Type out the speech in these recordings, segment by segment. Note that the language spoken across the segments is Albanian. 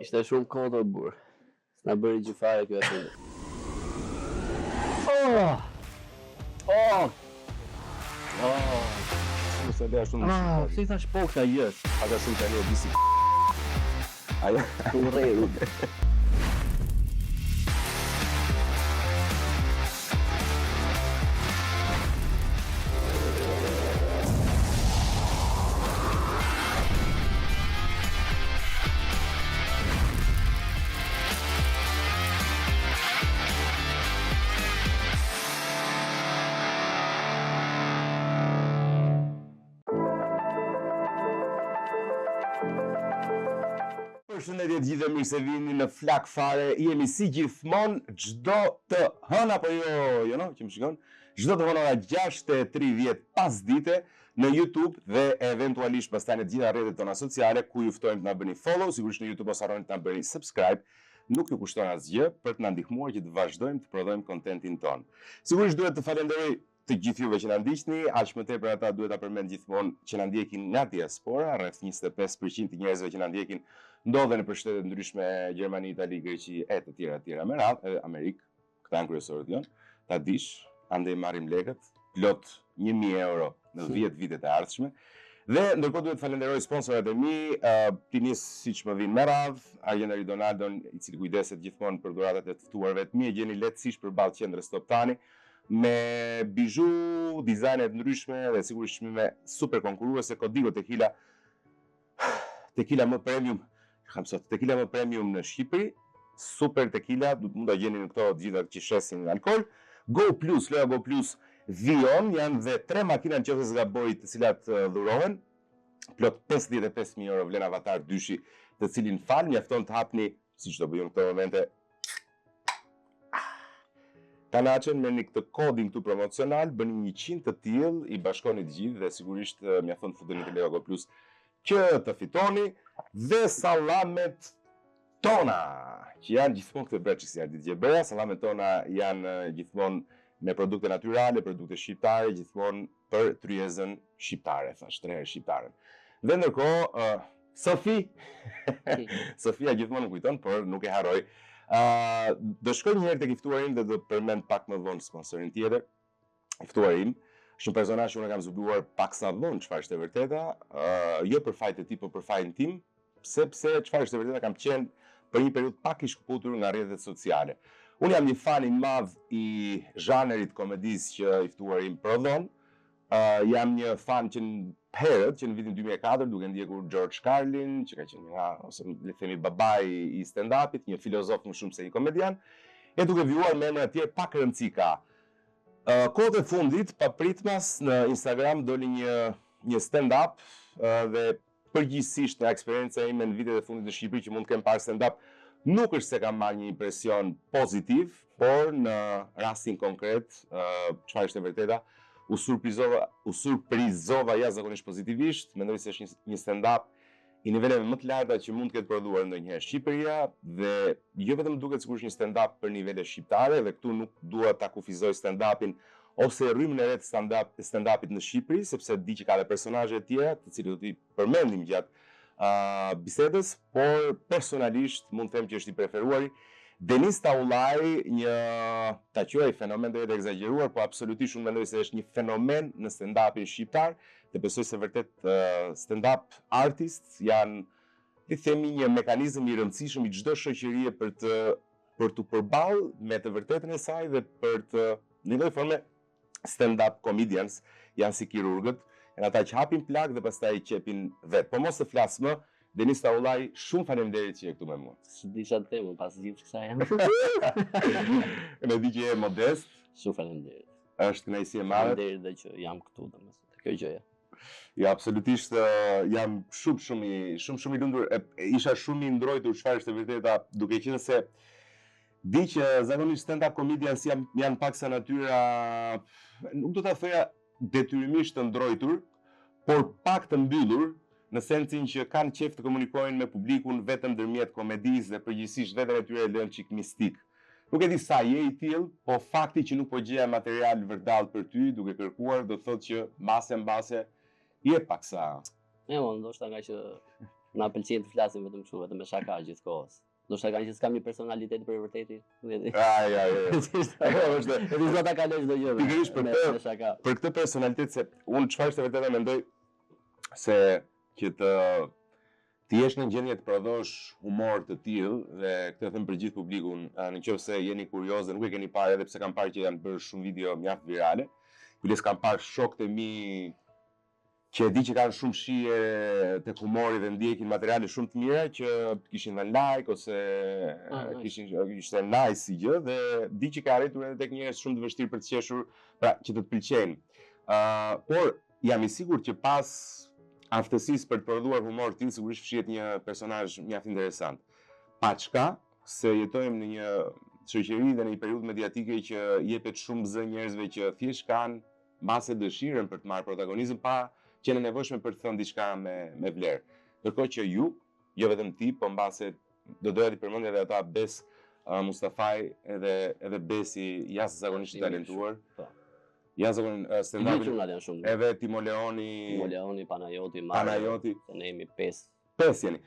Ishte shumë kohë të burr. S'na bëri gjë fare kjo atë. Mos e lea shumë. Si thash poksa jës. Ata shumë tani e disi. Aja, U rreru. Përshëndetje të gjithë, mirë se vini në Flak Fare. Jemi si gjithmonë çdo të hënë apo jo, no, që më shikon. Çdo të hënë ora 6:30 pasdite në YouTube dhe eventualisht pastaj në të gjitha rrjetet tona sociale ku ju ftojmë të na bëni follow, sigurisht në YouTube ose harroni të na bëni subscribe. Nuk ju kushton asgjë për të na ndihmuar që të vazhdojmë të prodhojmë kontentin ton. Sigurisht duhet të falenderoj të gjithë juve që na ndiqni, aq më tepër ata duhet ta përmend gjithmonë që na ndjekin nga diaspora, rreth 25% të njerëzve që na ndjekin ndodhen në shtete ndryshme, Gjermani, Itali, Greqi e të tjera me radhë, Amerikë, këta janë kryesorët jonë, ta dish, andej marrim lekët, plot 1000 euro në 10 vitet e ardhshme. Dhe ndërkohë duhet të falenderoj sponsorat e mi, ti nis siç më vjen me radhë, Argendari Donaldon, i cili kujdeset gjithmonë për dhuratat e të ftuarve të mi, e gjeni lehtësisht përballë qendrës Top Tani, me bizhu, dizajne të ndryshme dhe sigurisht çmime super konkurruese. Codigo Tequila, tequila më premium, tequila më premium në Shqipëri, super tequila, mund ta gjeni në këto të gjitha që shesin alkool. Go Plus, Loja Go Plus Vion, janë dhe 3 makina nëse zgaboj të cilat dhurohen. Plot 55.000 euro vlen avatar dyshi, të cilin fal mjafton të hapni, siç do bëjmë këto momente. Kanaqen me një këtë kodin këtu promocional, bëni 100 të tillë, i bashkoni të gjithë dhe sigurisht mjafton të futeni te Loja Go Plus që të fitoni. Dhe sallamet tona, që janë gjithmonë këtë breçi si ardit gjebera, sallamet tona janë gjithmonë me produkte natyrale, produkte shqiptare, gjithmonë për tryezën shqiptare, thash 3 herë shqiptaren. Dhe ndërkohë, Sofia gjithmonë më kujton, por nuk e harroj. Do shkoj një herë tek i ftuarim dhe do përmend pak më vonë sponsorin tjetër. I ftuarim është një personazh që unë kam zbuluar paksa vonë çfarë është e vërteta, jo për fajin e tij, por për fajin tim, sepse çfarë është e vërteta kam qenë për një periudhë pak i shkëputur nga rrjetet sociale. Unë jam një fan i madh i zhanrit komedisë që i ftuarim prodhon. Jam një fan që herët që në vitin 2004 duke ndjekur George Carlin, që ka qenë nga, ose le të themi babai i stand-upit, një filozof më shumë se një komedian, e duke vjuar me emra të tjerë pak rëndësi ka. Kohët e fundit, papritmas në Instagram doli një stand-up dhe përgjithsisht nga eksperjenca ime në vitet e fundit në Shqipëri që mund të kem parë stand-up, nuk është se kam marrë një impresion pozitiv, por në rastin konkret, çfarë është e vërteta, u surprizova jashtëzakonisht pozitivisht. Mendoj se është një stand-up i niveleve më të larta që mund të ketë prodhuar ndonjëherë Shqipëria, dhe jo vetëm duket sikur është një stand-up për nivele shqiptare, dhe këtu nuk dua ta kufizoj stand-upin ose rrymën e re të stand-upit në Shqipëri, sepse di që ka dhe personazhe të tjera, të cilët do t'i përmendim gjatë bisedës, por personalisht mund të them që është i preferuari. Denis Taullai, një ta quaj fenomen do jetë egzageruar, po absolutisht unë mendoj se është një fenomen në stand-upin shqiptar, dhe besoj se vërtet stand-up artist janë, le të themi, një mekanizëm i rëndësishëm i çdo shoqërie për të përballë me të vërtetën e saj dhe për të në një lloj forme stand-up comedians janë si kirurgët, janë ata që hapin plak dhe pastaj qepin vet. Po mos të flas më. Denis Taullai, shumë faleminderit që je këtu me mua. S'disha të them pas gjithë kësaj janë. Në di që je modest. Shumë faleminderit. Është kënaqësi e madhe. Faleminderit dhe që jam këtu domethënë. Kjo gjëja. Ja, absolutisht jam shumë i lumtur. Isha shumë i ndrojtur çfarë është e vërteta, duke qenë se di që zakonisht stand-up comedians janë pak sa natyra, nuk do ta thoja detyrimisht të ndrojtur, por pak të mbyllur, në sensin që kanë qejf të komunikojnë me publikun vetëm ndërmjet komedisë dhe përgjithsisht veten e tyre e lënë çik mistik. Nuk e di sa je i tillë, po fakti që nuk po gjeja material vërdall për ty duke kërkuar do të thotë që mbase je paksa. Ndoshta nga që Na pëlqen të flasim vetëm kështu, vetëm me shaka gjithkohës. Do shta kanë që s'kam një personalitet për e vërteti. Ja. Edhe do ta kaloj çdo gjë. Pikërisht për këtë personalitet se unë çfarë është e vërtetë mendoj se që ti jesh në gjendje të prodhosh humor të tillë dhe këtë e them për gjithë publikun, nëse jeni kurioz dhe nuk e keni parë edhe pse kam parë që janë bërë shumë video mjaft virale. Kujdes kam parë shokët e mi që e di që kanë shumë shije tek humori dhe ndjekin materiale shumë të mira që kishin dhënë like ose ishte nice si gjë dhe di që ka arritur edhe tek njerëz shumë të vështirë për të qeshur, pra që të pëlqejnë. Por jam i sigurt që pas aftësisë për të prodhuar humor të tillë sigurisht fshihet një personazh mjaft interesant. Paçka se jetojmë në një shoqëri dhe në një periudhë mediatike që jepet shumë zë njerëzve që thjesht kanë mbase dëshirën për të marrë protagonizëm pa qenë nevojshme për të thënë diçka me vlerë. Ndërkohë që ju, jo vetëm ti, po mbase do doja t'i përmendja edhe ata Bes Mustafaj edhe Besi jashtëzakonisht i talentuar. Jashtëzakonisht stand-up. Edhe Timo Leoni, Panajoti, se ne jemi 5. 5 jeni.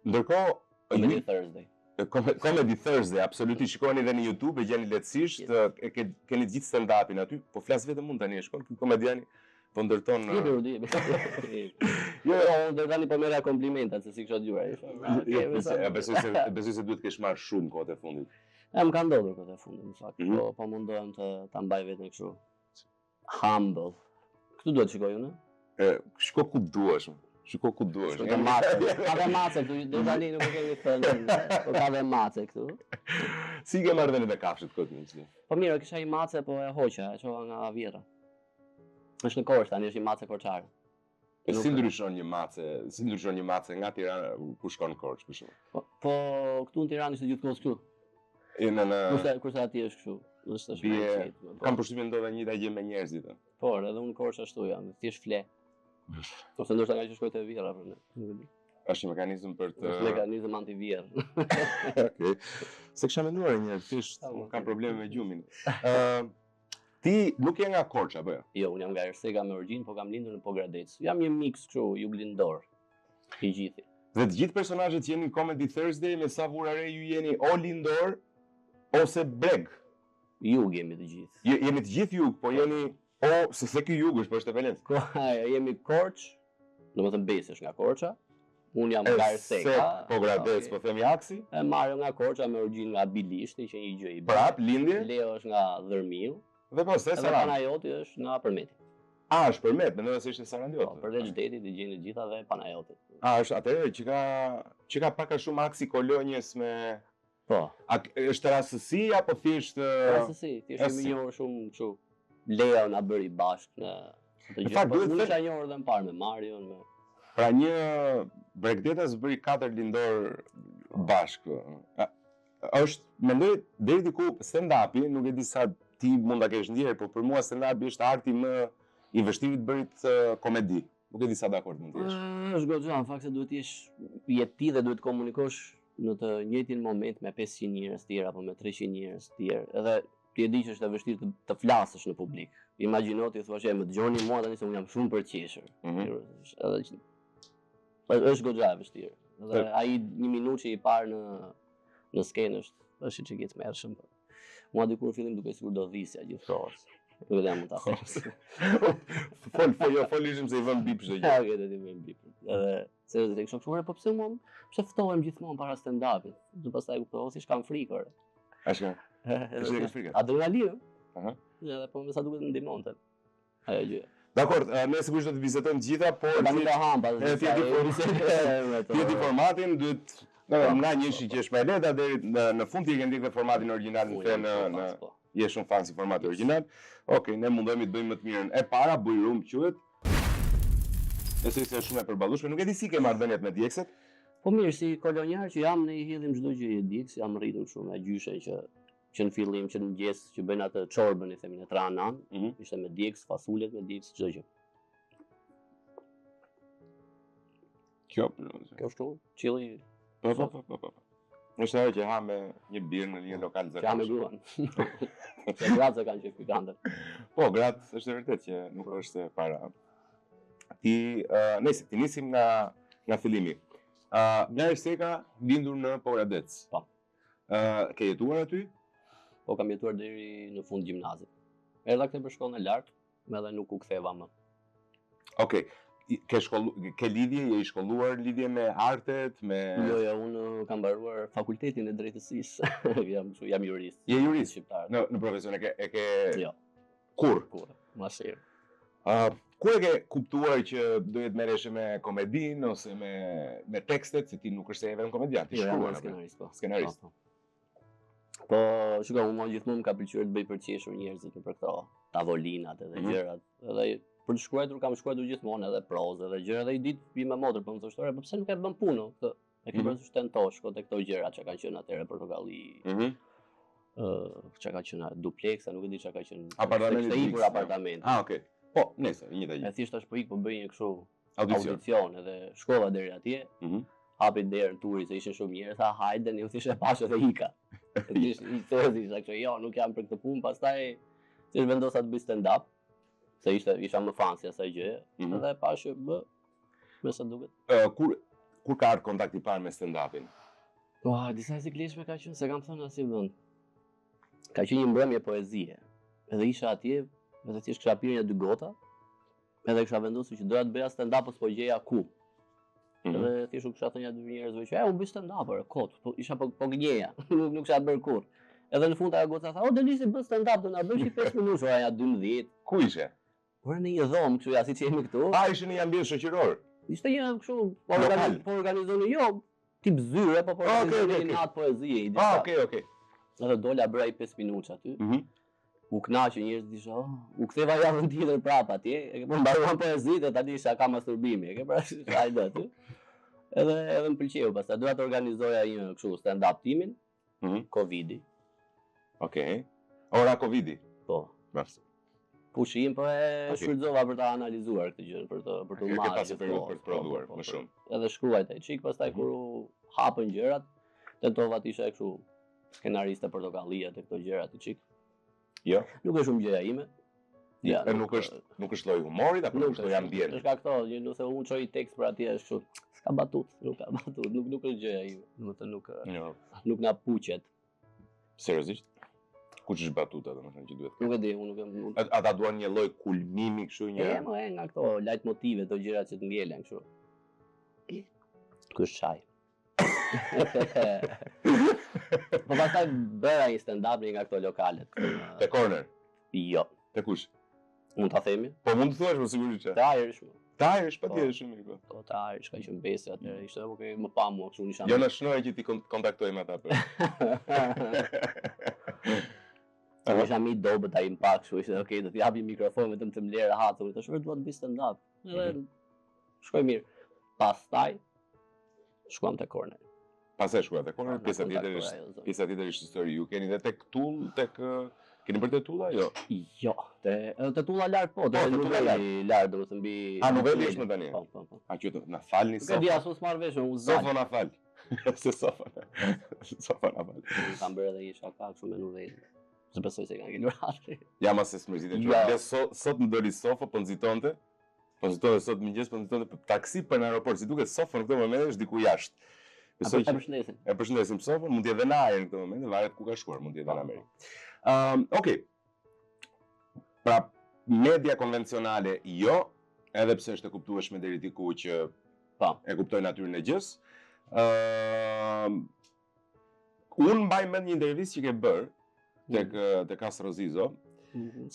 Ndërkohë Comedy Thursday. Comedy Thursday, absolutisht. Shikoni edhe në YouTube, e gjeni lehtësisht, keni gjithë stand-upin aty, po flas vetëm unë tani, shkon ky komediani. Po ndërton. Jo, ndërtani po merra komplimentat se si kisha dëgjuar. Besoj se duhet të kesh marrë shumë kohë të fundit. Më ka ndodhur kohë të fundit, në fakt. Po mundohem ta mbaj veten kështu. Humble. Këtu duhet të shikoj unë? Shiko ku duash. Shiko ku duash. Ka dhe mace këtu, do tani nuk e kemi thënë. Po ka dhe mace këtu. Si ke marrë vendin e kafshët kot më? Po mirë, kisha një mace po e hoqa, e çova nga vjera. Është në Korçë tani, është një mace korçare. Si ndryshon një mace nga Tirana ku shkon në Korçë për shembull? Po këtu në Tiranë ishte gjithkohës kështu. Kurse aty është kështu. Është shpejt. Kam përshtypjen ndodha një gjë me njerëzit. Po, edhe unë në Korçë ashtu jam, thjesht fle. Ose ndoshta nga që shkoj te vjerra për ne. Është një mekanizëm për të mekanizëm antivjerr. Okej. Se kisha menduar një thjesht kam probleme me gjumin. Ti nuk je nga Korça apo jo? Jo, unë jam nga Ersega me origjinë, po kam lindur në Pogradec. Jam një mix kështu, juglindor. I gjithë. Dhe të gjithë personazhet që jeni në Comedy Thursday me sa vurare ju jeni o lindor ose breg. Jug jemi të gjithë. Jemi të gjithë jug, po jeni se the ky jug është, po është e Valencë. Jemi Korçë, domethënë Besi është nga Korça. Unë jam nga Ersega. Pogradec, po themi Aksi. E Mario nga Korça me origjinë nga Bilishti, që një gjë i bërë. Prap lindje. Leo është nga Dhërmiu. Dhe po se Sarandë. Panajoti është nga Përmeti. Është Përmet, mendoj se ishte Sarandë. Po, përveç qytetit i gjeni të gjitha dhe Panajoti. Është atëherë që ka pak a shumë aksi kolonjes me. Po. Është rastësi apo thjesht rastësi, thjesht më njohur shumë kështu. Leo na bëri bashkë në të gjithë. Po unë isha njohur edhe më parë me Marion, me pra një bregdetas bëri 4 lindor bashkë. Është mendoj deri diku stand-upi, nuk e di sa ti mund ta kesh ndjerë, por për mua stand-upi është arti më i vështirë të bërit komedi. Nuk e di sa dakord mund të jesh. Është goxha, në fakt se duhet të jesh ti dhe duhet të komunikosh në të njëjtin moment me 500 njerëz të tjerë apo me 300 njerëz të tjerë. Edhe ti e di që është e vështirë të flasësh në publik. Imagjino ti thuash më dëgjoni mua tani se unë jam shumë për të qeshur. Edhe është goxha e vështirë. Edhe ai 1 minutë që i parë në skenë është që gjithë mërshëm. Mua dikur në fillim duke sigur do dhisja gjithkohës. Nuk e mund ta them. Fol ishim se i vëm bip çdo gjë. Okej, do t'i vëm bip. Edhe se do të kisha thënë po pse mua pse ftohem gjithmonë para stand-upit. Do pastaj kuptova se kam frikë. Ashtu. Është ke frikë. Adrenalinë. Edhe po më sa duket ndihmonte. Ajo gjë. Dakor, ne sigurisht do të vizitojmë gjitha, por tani do hamba. Ti formatin duhet nga një shiqesh me leta deri në fund ti e ke ndjekur formatin origjinal në je shumë fan si formati origjinal. Okej, ne mundohemi të bëjmë më të mirën. E para bujrum quhet. Nëse ishte shumë e përballueshme, nuk e di si ke marrëdhëniet me djegësit. Po mirë, si kolonjar që jam, ne i hedhim çdo gjë e djegës, jam rritur shumë me gjyshe që në fillim që në mëngjes që bëjnë atë çorbën i themin e tranan, ishte me djegës, fasulet me djegës, çdo gjë. Kjo është çilli. Po. Është ajo që ha me një birë në një lokal zakonisht. Ja me gruan. Se gratë kanë që pikante. Po, gratë është e vërtet që nuk është para. Ti nisim nga fillimi. Bler Seka lindur në Poradec. Po. Ke jetuar aty? Po kam jetuar deri në fund gjimnazit. Erdha këthe për shkollën e lartë, edhe nuk u ktheva më. Okej. Ke lidhje, je i shkolluar lidhje me artet, me... Jo, unë kam mbaruar fakultetin e drejtësisë. jam jurist. Je jurist? Shqiptar. Në profesion e ke... Jo. Kur? Masir. Kur e ke kuptuar që duhet merresh me komedin ose me tekstet, se ti nuk është se je vetëm komediant, ti shkruan apo? Skenarist, po. Skenarist. Po, shikoj, unë gjithmonë më ka pëlqyer të bëj përqeshur njerëzit për këto tavolinat edhe gjërat. Edhe për të shkruar kam shkruar gjithmonë edhe prozë edhe gjëra, edhe i ditë bi me motër, po më thoshte, po pse nuk e bën punën këtë? E ke parasysh tentosh këto këto gjëra që kanë qenë atëherë portokalli. Çka ka qenë dupleksa, nuk e di çka ka qenë. Apartamenti. Okay. Po, nëse, një E thjesht tash po ik po bëj një kështu audicion edhe shkova deri atje. Hapi derën turit se ishin shumë njerëz, tha hajde, ne u thishë pashë dhe ika. I thosisha kështu, jo, nuk jam për këtë punë, pastaj si vendosa të bëj stand up, se isha më fancy asaj gjë, edhe pashë më sa duket. Kur ka ardhur kontakti i parë me stand upin? Po, disa sikletshme ka qenë, se kam thënë asnjë vend. Ka qenë një mbrëmje poezie. Edhe isha atje, edhe thjesht kisha pirë 2 gota, edhe kisha vendosur që doja të bëja stand up, po gjeja ku. Edhe thjesht u kisha thënë 2 njerëzve që u bëj stand up, kot, po isha po gënjeja, nuk kisha bërë kurrë. Edhe në fund ajo goca tha, "O Delisi bën stand up, do na bësh 5 minutë." Ora ja 12. Ku ishe? Ora në një dhomë, kështu ja siç jemi këtu. Ishe në një ambient shoqëror. Ishte një kështu organizonë jo tip zyre, po organizonë një natë poezie i disa. Okej. Edhe dola bëra 5 minutë aty. U knaqë njerëzit isha, u ktheva javën tjetër prapë atje, e ke mbaruan poezitë e tani isha ka masturbimi, e ke parasysh hajde aty. Edhe më pëlqeu, pastaj doja të organizoja një kështu stand up timin. Covidi. Okej. Ora Covidi. Po. Bashkë. Pushim po e shfrytëzova për ta analizuar këtë gjë, për të marrë pasë për të prodhuar më shumë. Edhe shkruaj taj çik, pastaj kur u hapën gjërat, tentova të isha kështu skenariste portokallia të këto gjëra të çik. Jo. Nuk është shumë gjëja ime. Ja, nuk është lloj humorit apo nuk është ambient. Është ka këto, nëse unë çoj tekst për atje është kështu, s'ka batut, nuk është gjëja ime. Domethënë nuk na puqet. Seriozisht? Kush është batuta, domethënë që duhet? Nuk e di, unë nuk. Ata duan një lloj kulmimi kështu një. Nga këto leitmotive, ato gjërat që të ngelen kështu. Ky është çaj. Po pastaj bëra një stand-up nga këto lokalet. Te corner? Jo. Te kush? Mund ta themi? Po mund të thuash, po sigurisht që. Te Irish. Te Irish, patjetër shumë mirë. Po te Irish ka qenë besë atëherë, ishte më pa mua kështu nisha. Jo na shnoje që ti kontaktojmë ata për. Isha mi dobët ai impact, kështu ishte okay, do t'i japim mikrofon vetëm të më lërë hatur, tash dua të bëj stand-up. Edhe shkoi mirë. Pastaj shkuam te corner. Pastaj shkuam te corner, pjesa tjetër është histori. Ju keni edhe tek Tull, keni bërë te Tulla, jo? Jo, te Tulla lart po, te Tulla lart, domethënë mbi. Nuveli është më tani. Po. A qytet na falni sofën. Nuk e di asu s'marr vesh, u zgjat. Sofën na fal. Se sofën. Sofën na fal. Kam bërë edhe një shaka kështu me Nuveli. Se besoj se kanë gjetur atë. Ja mos e smërzitë çfarë. Sot më doli sofa, po nxitonte. Po nxitonte sot mëngjes, po nxitonte për taksi për në aeroport. Si duket sofën në këtë moment është diku jashtë. Besoj që e përshëndesim sofën, mund të jetë në ajër në këtë moment, varet ku ka shkuar, mund të jetë në Amerikë. Okej. Pra media konvencionale jo, edhe pse është e kuptueshme deri diku që e kuptoj natyrën e gjës. Unë mbaj mend një intervistë që ke bërë tek Castro Zizo.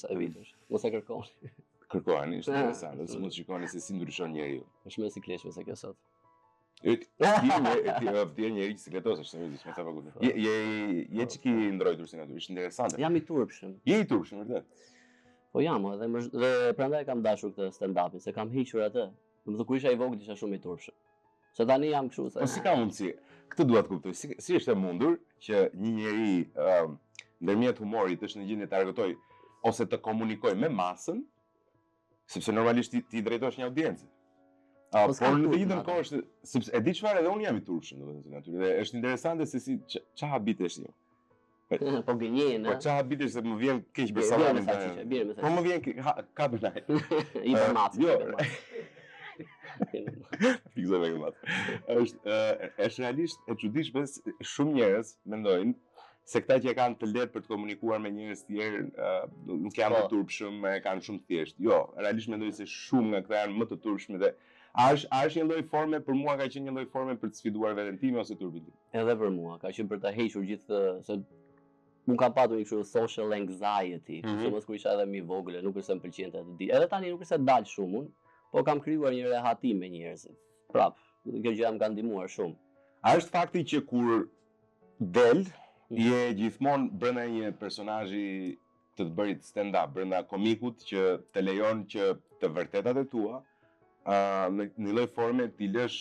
Sa e vitësh, mos e kërkoni. Kërkojani, është interesante, se mund të shikoni se si ndryshon njeriu. Është më sikletshme se kjo sot. Ti njeri që sikletos është seriozisht, me ta paguaj. Je çiki ndrojtur si natyrë, është interesante. Jam i turpshëm. Je i turpshëm, vërtet. Po jam, dhe prandaj kam dashur këtë stand-upin, se kam hequr atë. Domethënë kur isha i vogël isha shumë i turpshëm. Se tani jam kështu se. Po si ka mundsi? Këtë dua të kuptoj. Si është e mundur që një njeri ndërmjet humorit është në gjendje të argëtoj ose të komunikoj me masën, sepse normalisht ti drejtohesh një audiencë. Por në të njëjtën kohë është, sepse e di çfarë edhe unë jam i turpshëm, domethënë si natyrë. Dhe është interesante se si ç'a habitesh ti. Po gënjen, po ç'a habitesh se më vjen keq për sallamin. Po më vjen kapënaj. Informacion. Fikse me këmat. Është realisht e çuditshme, shumë njerëz mendojnë se këta që kanë të lehtë për të komunikuar me njerëz tjerë, nuk janë të turpshëm, kanë shumë të thjeshtë. Jo, realisht mendoj se shumë nga këta janë më të turpshëm dhe a është një lloj forme për mua, ka qenë një lloj forme për të sfiduar veten time ose turpin tim. Edhe për mua, ka qenë për ta hequr gjithë se unë kam patur një kështu social anxiety, kështu mos kur isha edhe më i vogël, nuk është se më pëlqente të di. Edhe tani nuk është se dal shumë unë, po kam krijuar një rehatim me njerëzit. Prap, kjo gjë më ka ndihmuar shumë. A është fakti që kur del je gjithmonë brenda një personazhi të bërit stand-up, brenda komikut që të lejon që të vërtetat e tua në një lloj forme t'i lësh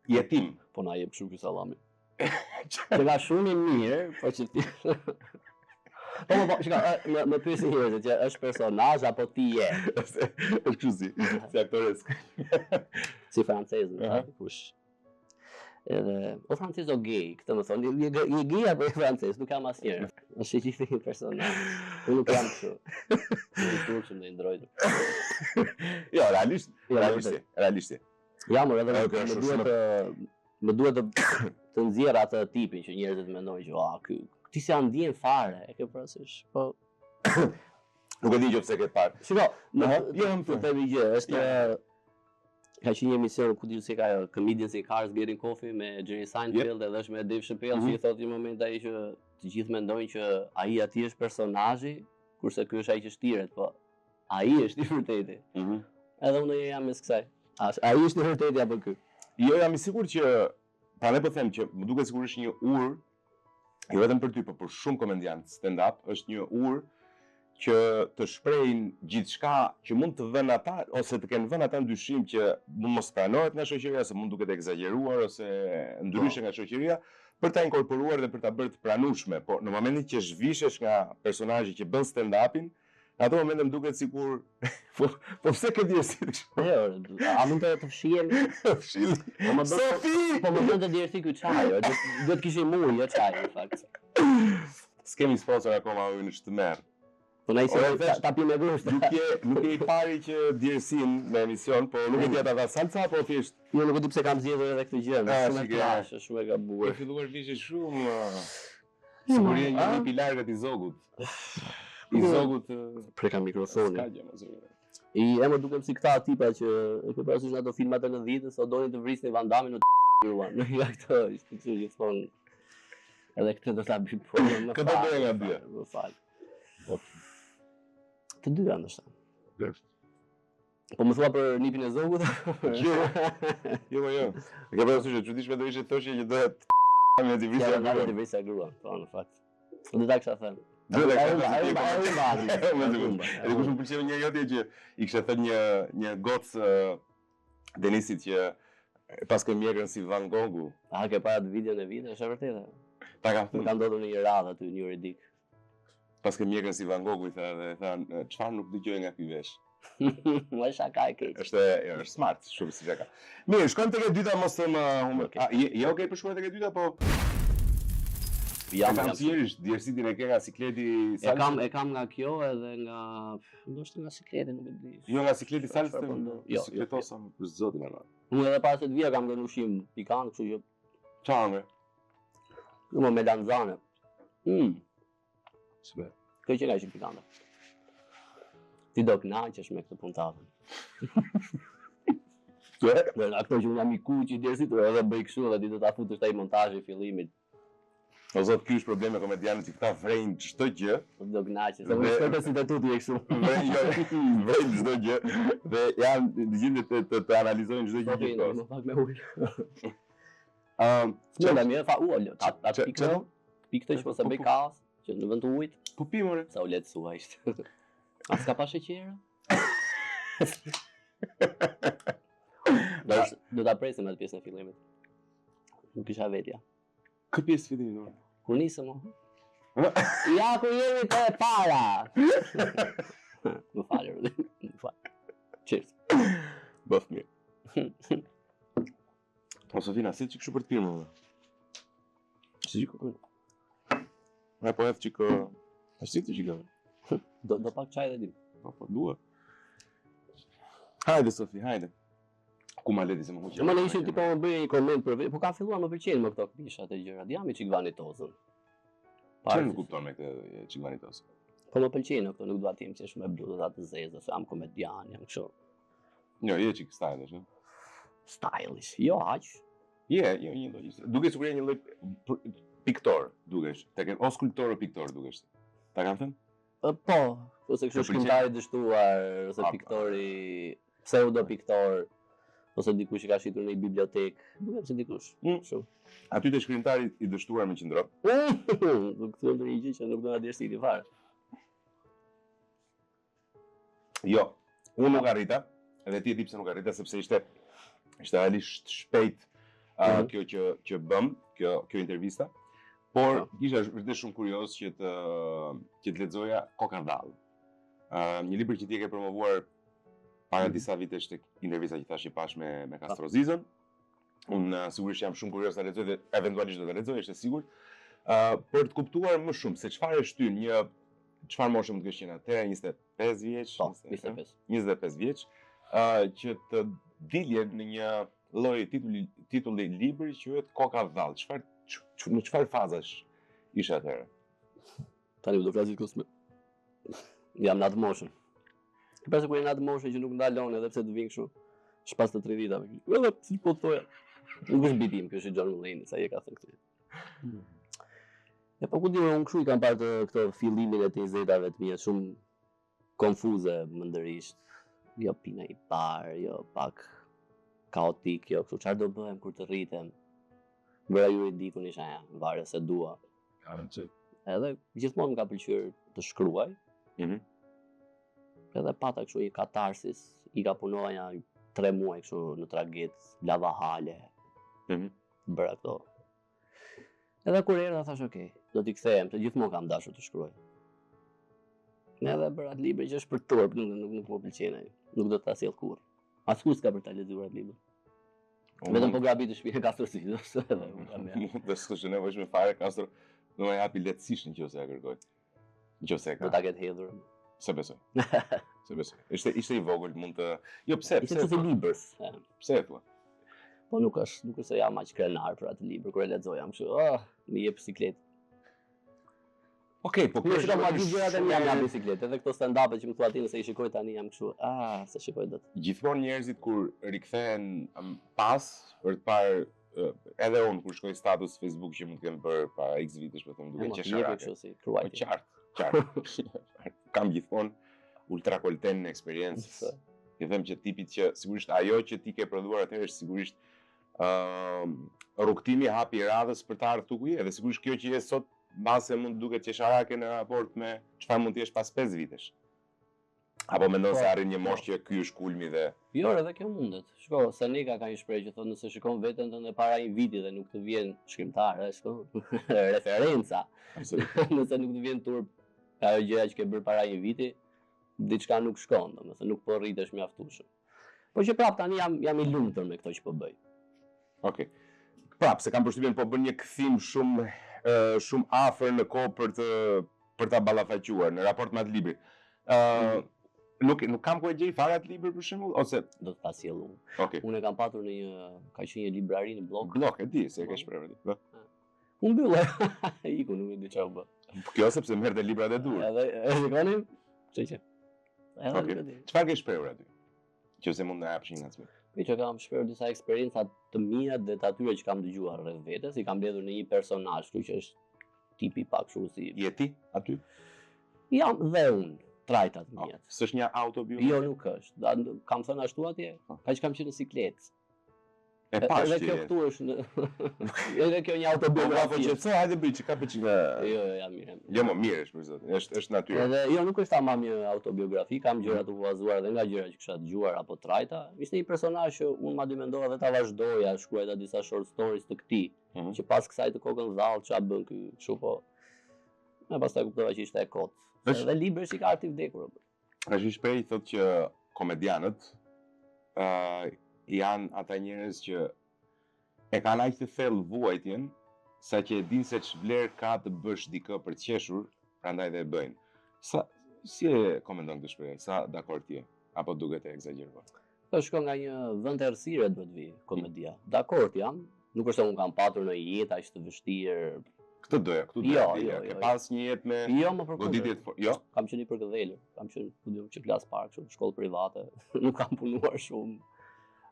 jetim. Po na jep kështu ky sallami. Që ka shumë i mirë, po që ti po, shika, më pyesin njerëzit që është personazh apo ti je? Është kështu si aktoresk. Si francez, kush. Edhe, o francez o gay, këtë më thonë, je gay apo je francez, nuk kam asnjëherë. Është gjithë një personazh. Unë nuk jam kështu. Unë turpshëm dhe i ndrojtur. Jo, realisht. Jam edhe më duhet të nxjerr atë tipin që njerëzit mendojnë që ti s'ja ndjen fare, e ke parasysh. Po nuk e di që pse ke parë. Shiko, të themi gjë, është ka qenë një emision ku diu se ka Comedians in Cars Getting Coffee me Jerry Seinfeld edhe është me Dave Chappelle, që i thotë një moment ai që të gjithë mendojnë që ai aty është personazhi, kurse ky është ai që shtiret, po ai është i vërtetë. Edhe unë jam mes kësaj. Ai është i vërtetë apo ky? Jo, jam i sigurt që prandaj po them që më duket sikur është një urë, jo vetëm për ty, por për shumë komediantë stand-up, është një urë që të shprehin gjithçka që mund të vënë ata ose të kenë vënë ata ndyshim që mund mos pranohet nga shoqëria, se mund duket egzageruar ose ndryshe nga shoqëria, për ta inkorporuar dhe për ta bërë të pranueshme. Po në momentin që zhvishesh nga personazhi që bën stand-upin, në ato momente më duket sikur po pse ke djersi kështu? Jo, a mund të fshihemi? Fshihemi. Po më bën të djersi ky çaj, duhet kishim ujë, jo çaj në fakt. S'kemi sponsor akoma ujë në shtëmer. Po na ishte ta pimë grusht. Nuk e i pari që djersin në emision, po nuk e di ata salsa apo thjesht. Jo, nuk e di pse kam zgjedhur edhe këtë gjë, shumë e trashë, shumë e gabuar. E filluar vishë shumë sigurisht një pilarët i zogut. I zogut preka mikrofonin. Ska gjë më zë. I më dukem si këta tipa që e ke parasysh në ato filmat e 90-s, o donin të vrisnin Van Damme në ruan. Ja këto ishte kështu gjithmonë. Edhe këtë do ta bëj po. Këtë do bëj nga dy. Më fal. Të dyja ndoshta. Po më thua për nipin e zogut? Jo. E ke parasysh që çuditshme do ishte thoshje që do me të vrisja gruan, po në fakt. Do ta kisha thënë. Edhe kush më pëlqeu një jotje që i kishte thënë një gocë Denisit që pas ke mjekën si Van Goghu. A ke para të videon e vitit, është e vërtetë? Ta kam thënë. Ka ndodhur në një radhë aty në juridik. Pas ke mjekën si Van Goghu i thanë, çfarë nuk dëgjoj nga ky vesh. Më shaka e keq. Është smart, shumë si shaka. Mirë, shkojmë tek e dyta mos të më humbë. Je okay për shkuar tek e dyta po? Jam sigurisht, djersitin e ke nga sikleti salsa. E kam nga kjo edhe nga ndoshta nga sikleti, nuk e di. Jo nga sikleti salsa, jo, sikletosa për zotin e madh. Unë edhe pas të vija kam dhënë ushqim pikant, kështu që çfarë? Më melanzane. Super. Kjo që ka qenë pikante. Ti do kënaqesh me këtë puntatën. Dhe ato që unë jam i kuqi djersitur edhe bëj kështu dhe ti do ta futësh taj montazhi fillimit. O zot, ky është problemi me komedianët që këta vrejnë çdo gjë. Do kënaqesh. Do të shkoj te instituti e kështu. Vrejnë çdo gjë dhe janë gjithë të analizojnë çdo gjë. Më pak me ujë. Çfarë më fa uol, ta pikë që mos e bëj kaos, që në vend të ujit. Po pi more. Sa u letësua ishte. As ka pa sheqer? Do ta presim atë pjesën e fillimit. Nuk isha vetja. Kë pjesë fillimit? Kur nisëm. Ja ku jemi te para. Më falë, më falë. Cheers. Bëf mirë. O Sofina, si që kështu për të pirë më dhe? Si që kështu? Me po edhe që kë... A si të që kë? Do pak qaj dhe dim. Po, dua. Hajde, Sofi, hajde. Ku ma leti se më huqe? Ma ne ishin tipo më bëj një koment për vetë, po ka filluar më pëlqejnë më këto klishat e gjërat. Jam i çik vanitozën. Çfarë nuk kupton me këtë çik vanitoz? Po më pëlqejnë këto, nuk dua të jem që shumë e bluza të zeza, se jam komedian, jam kështu Jo, je çik stylish, ëh. stylish. Jo, aq. Je një lloj. Duke sigurisht një lloj piktor, dukesh. O skulptor o piktor dukesh. Ta kanë thënë? Po, ose kështu shkrimtari dështuar, ose piktori, pseudo piktor, ose dikush që ka shitur në një bibliotekë, duket se dikush. Kështu. Aty te shkrimtari i dështuar me qendro. Do të thonë një gjë që nuk do na dish ti fare. Jo, unë nuk arrita, edhe ti e di pse nuk arrita sepse ishte realisht shpejt kjo që bëm, kjo intervista. Por isha vërtet shumë kurioz që të lexoja Kokardall. Një libër që ti e ke promovuar para disa vitesh tek intervista që thash i pash me Castrozizën. Unë sigurisht jam shumë kurioz ta lexoj dhe eventualisht do ta lexoj, është e sigurt. Për të kuptuar më shumë se çfarë e shtyn çfarë moshë mund të kesh qenë atëherë, 25 vjeç, 25 vjeç, që të dilje në një lloj titulli libri që quhet Kokardall. Në çfarë fazash ishe atëherë? Tani do flasim kusme. Jam në atë moshën. Përse kur je në atë moshën që nuk ndalon edhe pse të vin kështu, shpas të 3 vitave. Edhe si po thoja. Nuk është bitim, kjo është John Mullane, sa i ka thënë këtë. E po ku di unë kështu i kam parë këto fillimin e të 20-tave të mia shumë konfuze mëndërisht. Jo pina i parë, jo pak kaotik, jo kështu çfarë do bëhem kur të rritem. Bëra ju i dikun isha varet se dua. Edhe gjithmonë më ka pëlqyer të shkruaj. Edhe pata kështu i katarsis, i ka punoja 3 muaj kështu në tragjet, lava hale. Bëra këto. Edhe kur erdha thash okay, do t'i kthehem, se gjithmonë kam dashur të shkruaj. Edhe bëra atë libër që është për turp, nuk më pëlqen ai. Nuk do ta sjell kurrë. Askush s'ka për ta lexuar atë libër. Vetëm po grabi të shpinë Castrozizës. Dhe s'është nevojshme fare Castro, do më japi lehtësisht nëse e kërkoj. Nëse e ka. Do ta ketë hedhur. Se besoj. Ishte i vogël, mund të. Jo, pse? Ishte si libër. Pse e thua? Po nuk është se jam aq krenar për atë libër, kur e lexoj jam kështu, më jep siklet. Okej, po kjo është ma gjithë gjërat e mia nga bicikletë, edhe këto stand-upet që më thua ti nëse i shikoj tani jam kështu, se shikoj dot. Gjithmonë njerëzit kur rikthehen pas për të parë edhe unë kur shkoj status Facebook që mund të kem bërë para X vitesh, po them duke qesharake. Si kruajtje. Qartë. Kam gjithmonë ultrakolten në eksperiencë. I them që tipit që sigurisht ajo që ti ke prodhuar atëherë është sigurisht rrugtimi hapi radhës për të ardhur ku je, dhe sigurisht kjo që je sot mbase mund të duket qesharake në raport me çfarë mund të jesh pas 5 vitesh. Apo mendon se arrin një moshë që ky është kulmi dhe jo, edhe kjo mundet. Shiko, Seneca ka një shprehje që thotë nëse shikon veten tënde para një viti dhe nuk të vjen shkrimtar, referenca. Nëse nuk të vjen turp ajo gjëja që ke bërë para një viti, diçka nuk shkon, domethënë nuk po rritesh mjaftueshëm. Po që prap tani jam i lumtur me këto që po bëj. Okej. Prap, se kam përshtypjen po bën një kthim shumë afër në kohë për ta ballafaquar në raport me atë libër. Nuk kam ku e gjej fare atë libër për shembull, ose do të ta sjell unë. Okej. Unë e kam patur në ka qenë një librari në blog. Blog, e di se e ke shprehur ti. Unë mbylla. Iku nuk e di çfarë bë. Kjo sepse merrte librat e dur. Edhe e shikoni? Çeçe. Okej. Çfarë ke shprehur aty? Qëse mund na japsh një ngacmim. Që kam shprehur disa eksperienca të mia dhe të atyre që kam dëgjuar rreth vetes, i kam mbledhur në një personazh, kështu që është tipi pak kështu si je ti aty? Jam dhe unë, trajtat mia. S'është një autobiografi? Jo, nuk është. Kam thënë ashtu atje, kaq kam qenë në sikletë. E pash edhe kjo këtu është edhe kjo një autobiografi. Po që hajde bëj çka për çka. Jo, jam mirë. Jo, më mirë është për zotin. Është natyrë. Edhe jo, nuk është tamam një autobiografi, kam gjëra të huazuara edhe nga gjëra që kisha dëgjuar apo trajta. Ishte një personazh që unë madje mendova dhe ta vazhdoja, shkruajta disa short stories të këtij, që pas kësaj të kokën dhall ç'a bën ky, kështu po. Ne pastaj kuptova që ishte e kot. Edhe libri është i kartë i vdekur. Është një shprehje thotë që komedianët janë ata njerëz që e kanë aq të thellë vuajtjen sa që e dinë se ç'vlerë ka të bësh dikë për të qeshur, prandaj dhe e bëjnë. Si e komenton këtë shprehje? Sa dakord ti je? Apo duket e egzageruar? Po shkon nga një vend errësire duhet vi komedia. Dakord jam, nuk është se unë kam patur në jetë aq të vështirë. Këtë doja, këtu Jo, doja. Ke pas një jetë me Jo, më përkundër. goditje të jo. Kam qenë i përkëdhelur, kam qenë ku diun që klas park, kështu, shkollë private, nuk kam punuar shumë.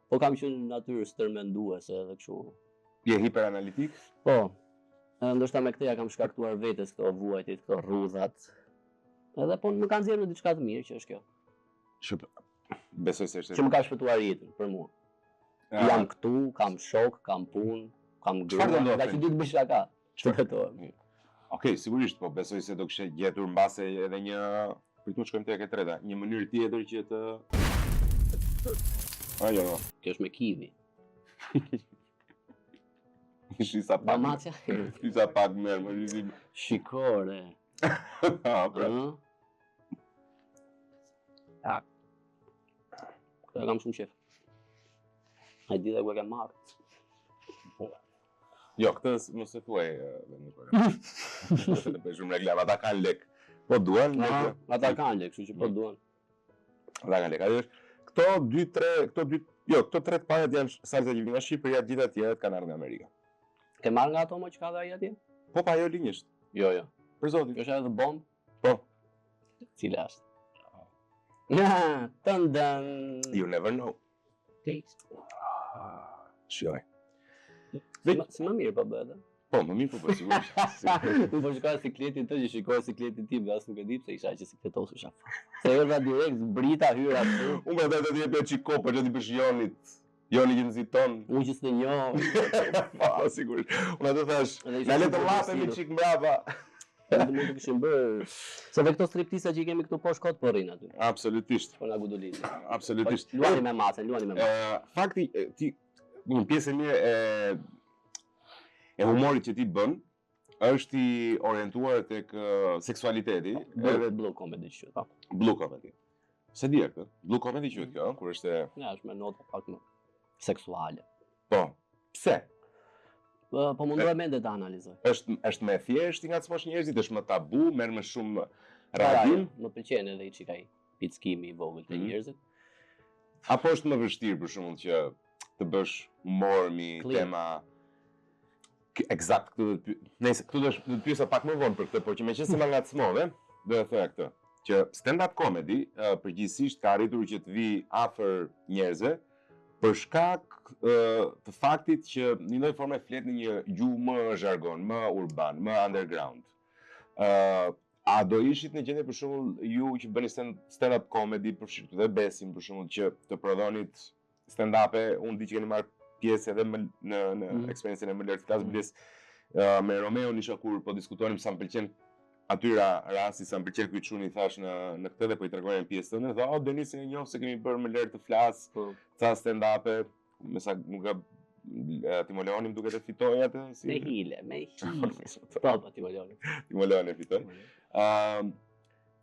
Po kam qenë natyrë stërmenduese edhe kështu. Je hiperanalitik? Po. Ndoshta me këtë ja kam shkaktuar vetes këto vuajtjet, këto rrudhat. Edhe po më kanë nxjerrë në diçka të mirë që është kjo. Që besoj se është. Që më ka shpëtuar jetën për mua. Jam këtu, kam shok, kam punë, kam grua, nga që di të bëj shaka. Çfarë? Okej, sigurisht, po besoj se do kishe gjetur mbase edhe një, pritet shkojmë tek e treta, një mënyrë tjetër që të Ajo. Kjo është me kivi. Shisa pak. Damacja. Shisa pak merr, më rizim. Shikore. Pra. Ja. Këtë kam shumë qef. Ai di dhe ku e kam marrë. Jo, këtë mos e thuaj në për shumë reklam, ata kanë lek. Po duan, ata kanë lek, kështu që po duan. Ata kanë lek. Ajo është këto tre të parat janë salsa që vjen nga Shqipëria, gjithë të tjerët kanë ardhur nga Amerika. Ke marrë nga ato më që ka dhe ai atje? Po pa ajo linjisht. Jo. Për zotin. Kjo është edhe bombë? Po. Cila është? Tëndën. You never know. Taste. Shoj. Si më mirë po bëhet. Po, më mirë po sigurisht. Unë po shikoj sikletin të që shikoj sikletin tim, as nuk e di pse isha që sikletos isha. Se erdha direkt zbrita hyra aty. Unë vetë të jep çiko për të bësh Jonit. Joni që nxiton. Unë që s'e njoh. Po, sigurisht. Unë atë thash, na le të llapemi çik mbrapa. Ne mund të kishim bërë. Se vetë këto striptisa që i kemi këtu poshtë kot po rrin aty. Absolutisht. Po na gudulin. Absolutisht. Luani me masën, luani me masën. Fakti ti një pjesë e mirë e humorit që ti bën është i orientuar tek seksualiteti, edhe blue comedy që thotë. Blue comedy. Se di këtë? Blue comedy quhet kjo, kur është ja, është me nota pak më seksuale. Po. Pse? Po mundohem ende ta analizoj. Është më thjesht i ngacmosh njerëzit, është më tabu, merr më shumë radhim, më pëlqen edhe i çikaj pickimi i vogël të njerëzit. Apo është më vështirë për shembull që të bësh humor mi tema eksakt këtu. Nëse këtu do të pyesa pak më vonë për këtë, por që meqense më ngacmove, do të thoya këtë, që stand-up comedy përgjithsisht ka arritur që të vi afër njerëzve për shkak të faktit që në një formë flet në një gjuhë më zhargon, më urban, më underground. A do ishit në gjendje për shembull ju që bëni stand-up comedy për shkak të Besim për shembull që të prodhonit stand-up-e, unë di që keni marrë pjesë edhe në eksperiencën e më lërë të klasë, bides me Romeo Nishakur, po diskutonim sa më pëlqen atyra rasti, sa më pëlqen këtë çuni thash në këtë dhe po i tregonin pjesën tonë, tha, Denisin e njoh se kemi bërë më lërë të flas, ca stand-up-e, me sa nuk Timo Leoni më duket e fitoi atë si me hile. Po Timo Leoni. Timo Leoni fitoi.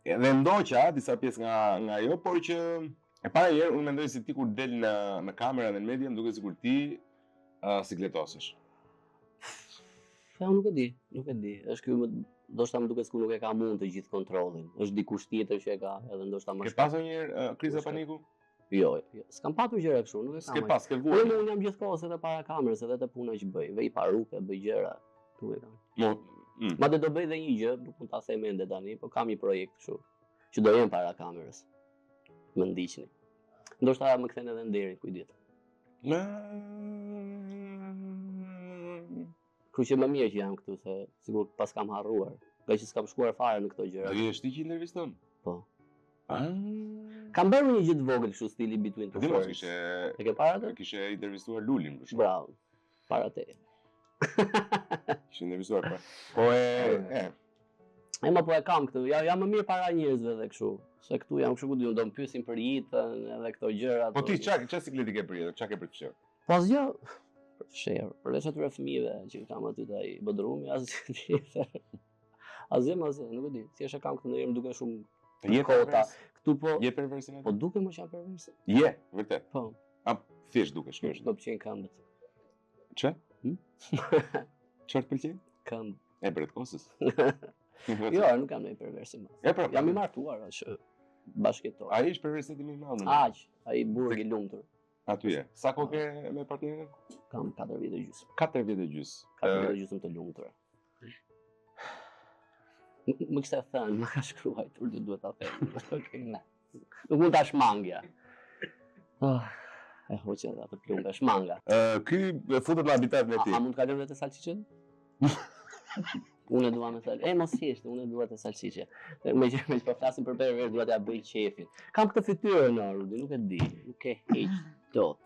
Dhe ndoqa disa pjesë nga ajo, por që e para herë unë mendoj se ti kur del në kamera dhe në media më duket sikur ti sikletosësh. Nuk e di. Është ky ndoshta më duket sikur nuk e ka mund të gjithë kontrollin. Është dikush tjetër që e ka, edhe ndoshta më Ke pasur një herë krizë paniku? Jo. S'kam patur gjëra kështu, nuk e kam. S'ke pas, ke vuar. Unë jam gjithkohës edhe para kamerës, edhe te puna që bëj. Vej paruke, bëj gjëra. Nuk e kam. Madje do bëj edhe një gjë, nuk mund ta them ende tani, por kam një projekt kështu që do jem para kamerës. Më ndiqni. Ndoshta më kthen edhe nderi, kujdet. Kështu që më mirë që jam këtu, se sigur pas kam harruar. Nga që s'kam shkuar fare në këto gjëra. Do jesh ti që interviston? Po. Kam bërë një gjë të vogël kështu stili Between Two Ferns. E ke para atë? Kishe intervistuar Lulin për shkak. Bravo. Para te. Kishe intervistuar para. Po më po e kam këtu. Jam më mirë para njerëzve edhe kështu. Se këtu jam kështu ku do të më pyesin për jetën edhe këto gjëra. Po ti çka sikleti ke për jetë? Çka ke për të fshehur? Po asgjë. Për të fshehur. Përveç atyre fëmijëve që kam aty te ai bodrumi, asgjë tjetër. Asgjë, nuk e di. Thjesht e kam këtu ndonjëherë më duken shumë kota. Këtu po. Je perversin atë? Po duke më që jam pervers. Je, vërtet. Po. A thjesht dukesh, kjo është. Më pëlqejn këmbët. Çe? Çfarë të pëlqen? Këmbë. E bretkosës. Jo, nuk kam ndonjë perversi më. Jam i martuar, është. bashkëtor. Ai është për resetim i madh. Aq, ai burg i lumtur. Aty e. Sa kohë ke me partnerin? Kam 4 vjet e gjysmë. 4 vjet e gjysmë. 4 vjet e gjysmë të lumtura. Më kishte thënë, më ka shkruar, ti duhet ta them. Okej, ne. Nuk mund ta shmangja. E hoqja atë plumbe, shmanga. Ky futet në habitatin e tij. A mund të kalojmë vetë salciçën? Unë dua me thënë, mos thjesht, unë dua të salciçe. Me që po flasim për perverë, dua t'ja bëj qefin. Kam këtë fytyrë në Rudi, nuk e di, nuk e heq dot.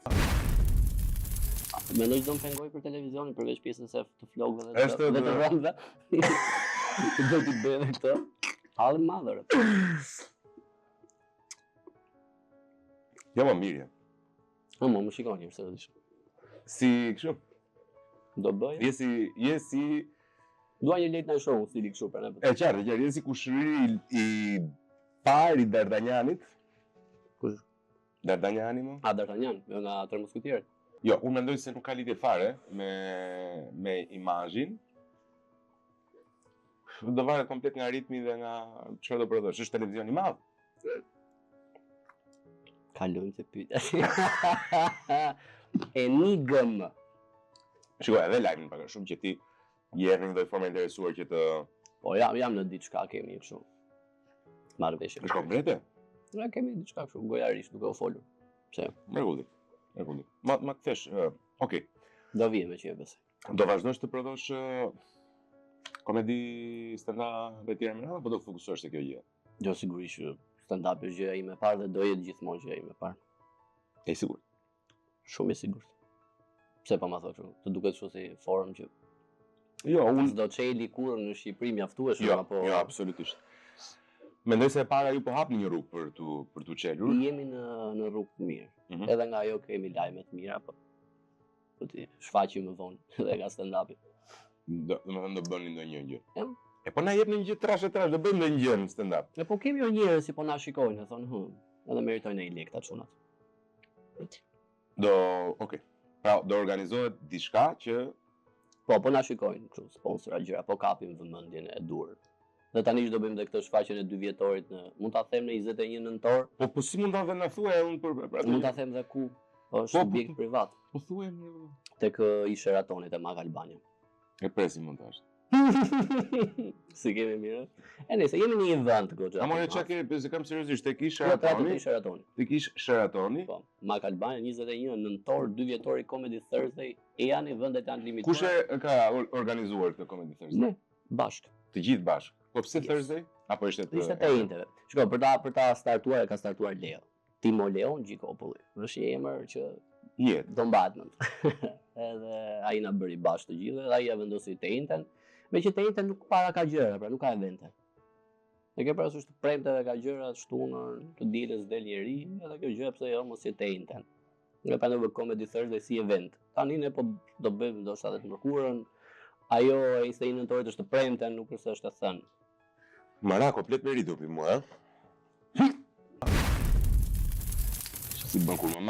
Mendoj do të pengoj për televizionin përveç pjesës së të flogëve dhe të rëndëve. Do t'i bëj edhe këtë. Halli madhër. Jo më mirë. Më shikoni mirë se do të shkoj. Si kështu? Do bëj? Je si Dua një late night show, stili kështu për ne. E qartë, je si kushëri i parë i D'Artagnanit. Kush? D'Artagnani më? D'Artagnan, nga Tre Musketierët. Jo, unë mendoj se nuk ka lidhje fare me imazhin. Do varet komplet nga ritmi dhe nga çfarë do prodhosh. Është televizion i madh. Kalojmë të pyetja. Enigm. Shikoj, edhe lajmin pak shumë që ti je në një lloj forme interesuar që të Po jam në diçka kemi kështu. Marrëveshje. është konkrete? Ne kemi diçka kështu gojarisht duke u folur. Pse? Mrekulli. Ma kthesh, okay. Do vije me që e besoj. Do vazhdosh të prodhosh komedi stand-up të tjera më radhë, apo do të fokusohesh te kjo gjë? Jo, sigurisht stand-up është gjëja ime e parë dhe do jetë gjithmonë gjëja ime e parë. E sigurt. Shumë e sigurt. Pse pa ma thua kështu? Të duket kështu si forum që Jo, unë do çeli kurrë në Shqipëri mjaftueshëm apo Jo, absolutisht. Mendoj se e para ju po hapni një rrugë për tu çelur. Jemi në rrugë të mirë. Edhe nga ajo kemi lajme të mira, po ti shfaqim më vonë edhe nga stand-upi. Domethënë do bëni ndonjë gjë. E po na jep një gjë trash, do bëjmë ndonjë gjë në stand-up. Po kemi jo njerëz si po na shikojnë, thonë, edhe meritojnë një lek ta çunat. Okay. Pra, do organizohet diçka që po na shikojnë kështu sponsora gjëra, po kapim vëmendjen e dur. Dhe tani që do bëjmë dhe këtë shfaqjen e 2 vjetorit mund ta them në 21 nëntor. Po si mund ta dhe na thuaj unë për mund ta them dhe ku? Po është objekt privat. Po thuaj tek i Sheratonit e Mag Albania. E presim montazh. Si kemi mirë. Nëse jemi në një vend goxha. Amore çka ke, se kam seriozisht tek i Sheratoni. Tek i Sheratoni. Po, Mag Albania 21 nëntor, 2 vjetori Comedy Thursday, e janë vendet janë limituar. Kush e ka organizuar këtë Comedy Thursday? Ne, bashk. Të gjithë bashk. Po pse Thursday? Apo ishte të inteve. Shikoj, për ta startuar e ka startuar Leo. Timo Leon Gjikopulli. Është një emër që do mbahet mend. Edhe ai na bëri bashkë të gjithë dhe ai ja vendosi të intën. Meqë të intën nuk para ka gjëra, pra nuk ka evente. Ne ke parasysh të premteve ka gjëra të shtunën, të dielës del njëri, edhe kjo gjë pse jo mos i të intën. Ne pandove Comedy Thursday si event. Tani ne po do bëjmë ndoshta edhe të mërkurën. Ajo e 21 nëntorit është të premten, nuk është të thënë. Mara komplet me rritur për mua, Si bën kur më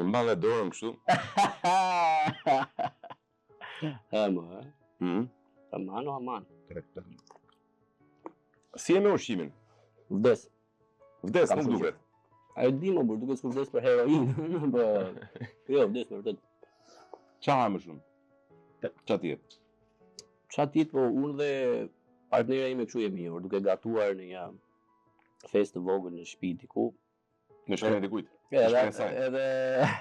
mballë dorën kështu. Aman. Si e me ushqimin? Vdes, nuk duket. Ajo di më burr, duket se vdes për heroinë, po jo, vdes për vërtet. Qa ha më shumë? Qa tjetë? Qa tjetë, po unë dhe partnera ime kështu jemi njohur, duke gatuar në një festë të vogël në shtëpi diku. Në shkrenën e kujt? Edhe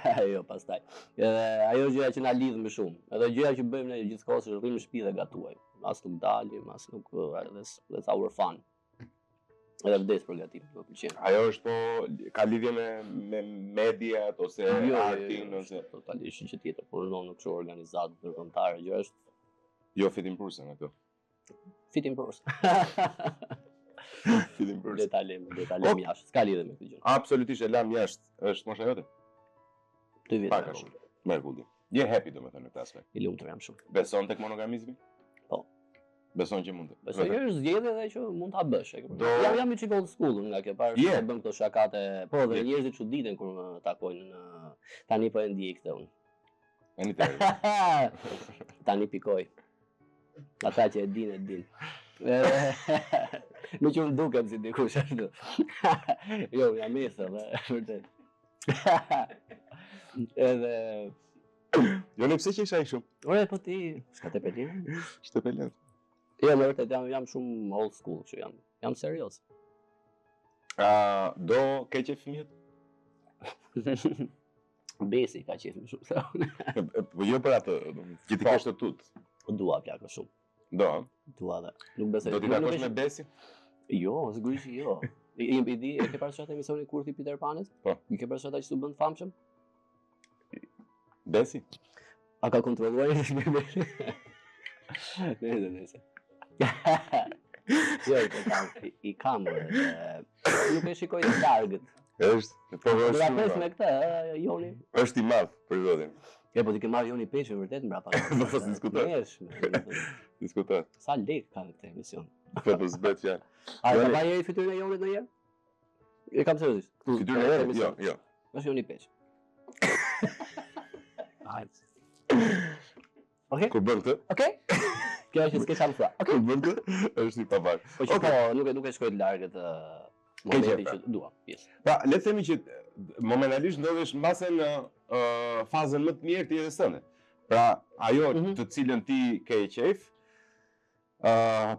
ajo pastaj. Edhe ajo gjëja që na lidh më shumë. Edhe gjëja që bëjmë ne gjithkohës është rrim në shtëpi dhe gatuajmë. As nuk dalim, as nuk that's our fun. Edhe vdes për gatim, do pëlqen. Ajo është po ka lidhje me mediat ose artin ose totalisht gjë tjetër, por në kështu organizatë ndërkombëtare, gjë është jo fitim pruse në ato. Fitim pruse. Fitim pruse. Detalem jashtë, s'ka lidhje me këtë gjë. Absolutisht e lam jashtë, është mosha jote? 2 vjet. Pak shumë. Mrekulli. Je happy domethënë në këtë aspekt. I lumtur jam shumë. Beson tek monogamizmi? Po. Beson që mund të. Besoj që është zgjedhje dhe që mund ta bësh. Jam i old school nga kjo parë se bëm këto shakate. Po dhe njerëzit çuditen kur më takojnë tani po e ndjej këtë unë. Tani pikoj. Ata që e din. Nuk që më duket si dikush ashtu. Jo, jam mesë dhe, vërtet. Edhe... Jo, ne pse që isha i shumë? Ore, po ti, s'ka të petin? Shte pelet. Jo, me vërtet, jam shumë old school që jam serios. Do keqe fëmijët? Besi ka qef më shumë se unë. Po jo për atë, që ti kesh të tut. Dua plako shumë. Do, Dua dhe. Nuk besoj. do t'i takosh me Besi? Jo, sigurisht jo. I di, e ke parasysh atë emisionin Kurthi Peter Panit? Po. I ke parasysh ata që u bën famshëm? Besi? A ka kontrolluar një Besi? Nëse. Jo, i kam, nuk e shikoj të largët. Është, po Do ta është. pres me këtë, Joni. Është i madh për zotin. Ja, po ti ke marrë Joni Peshën vërtet mbrapa. Po s'o diskutoj. Diskutoj. Sa lek ka këtë emision? Po po s'bet fjalë. A Joni- ka vajë fytyrën e Jonit ndonjëherë? E kam seriozisht. Fytyrën e vet? Jo, jo. Është Joni Peshë. Hajde. Okej? Kur bën këtë? Okej? Kjo është s'ke çfarë thua. Okej? Kur bën këtë? Është i pavar. Po që Okej. po, nuk e shkoj të largët momentin që dua. Pjesë. Pra, le të themi që momentalisht ndodhesh mbase në fazën më të mirë të jetës tënde. Pra, ajo të cilën ti ke qejf,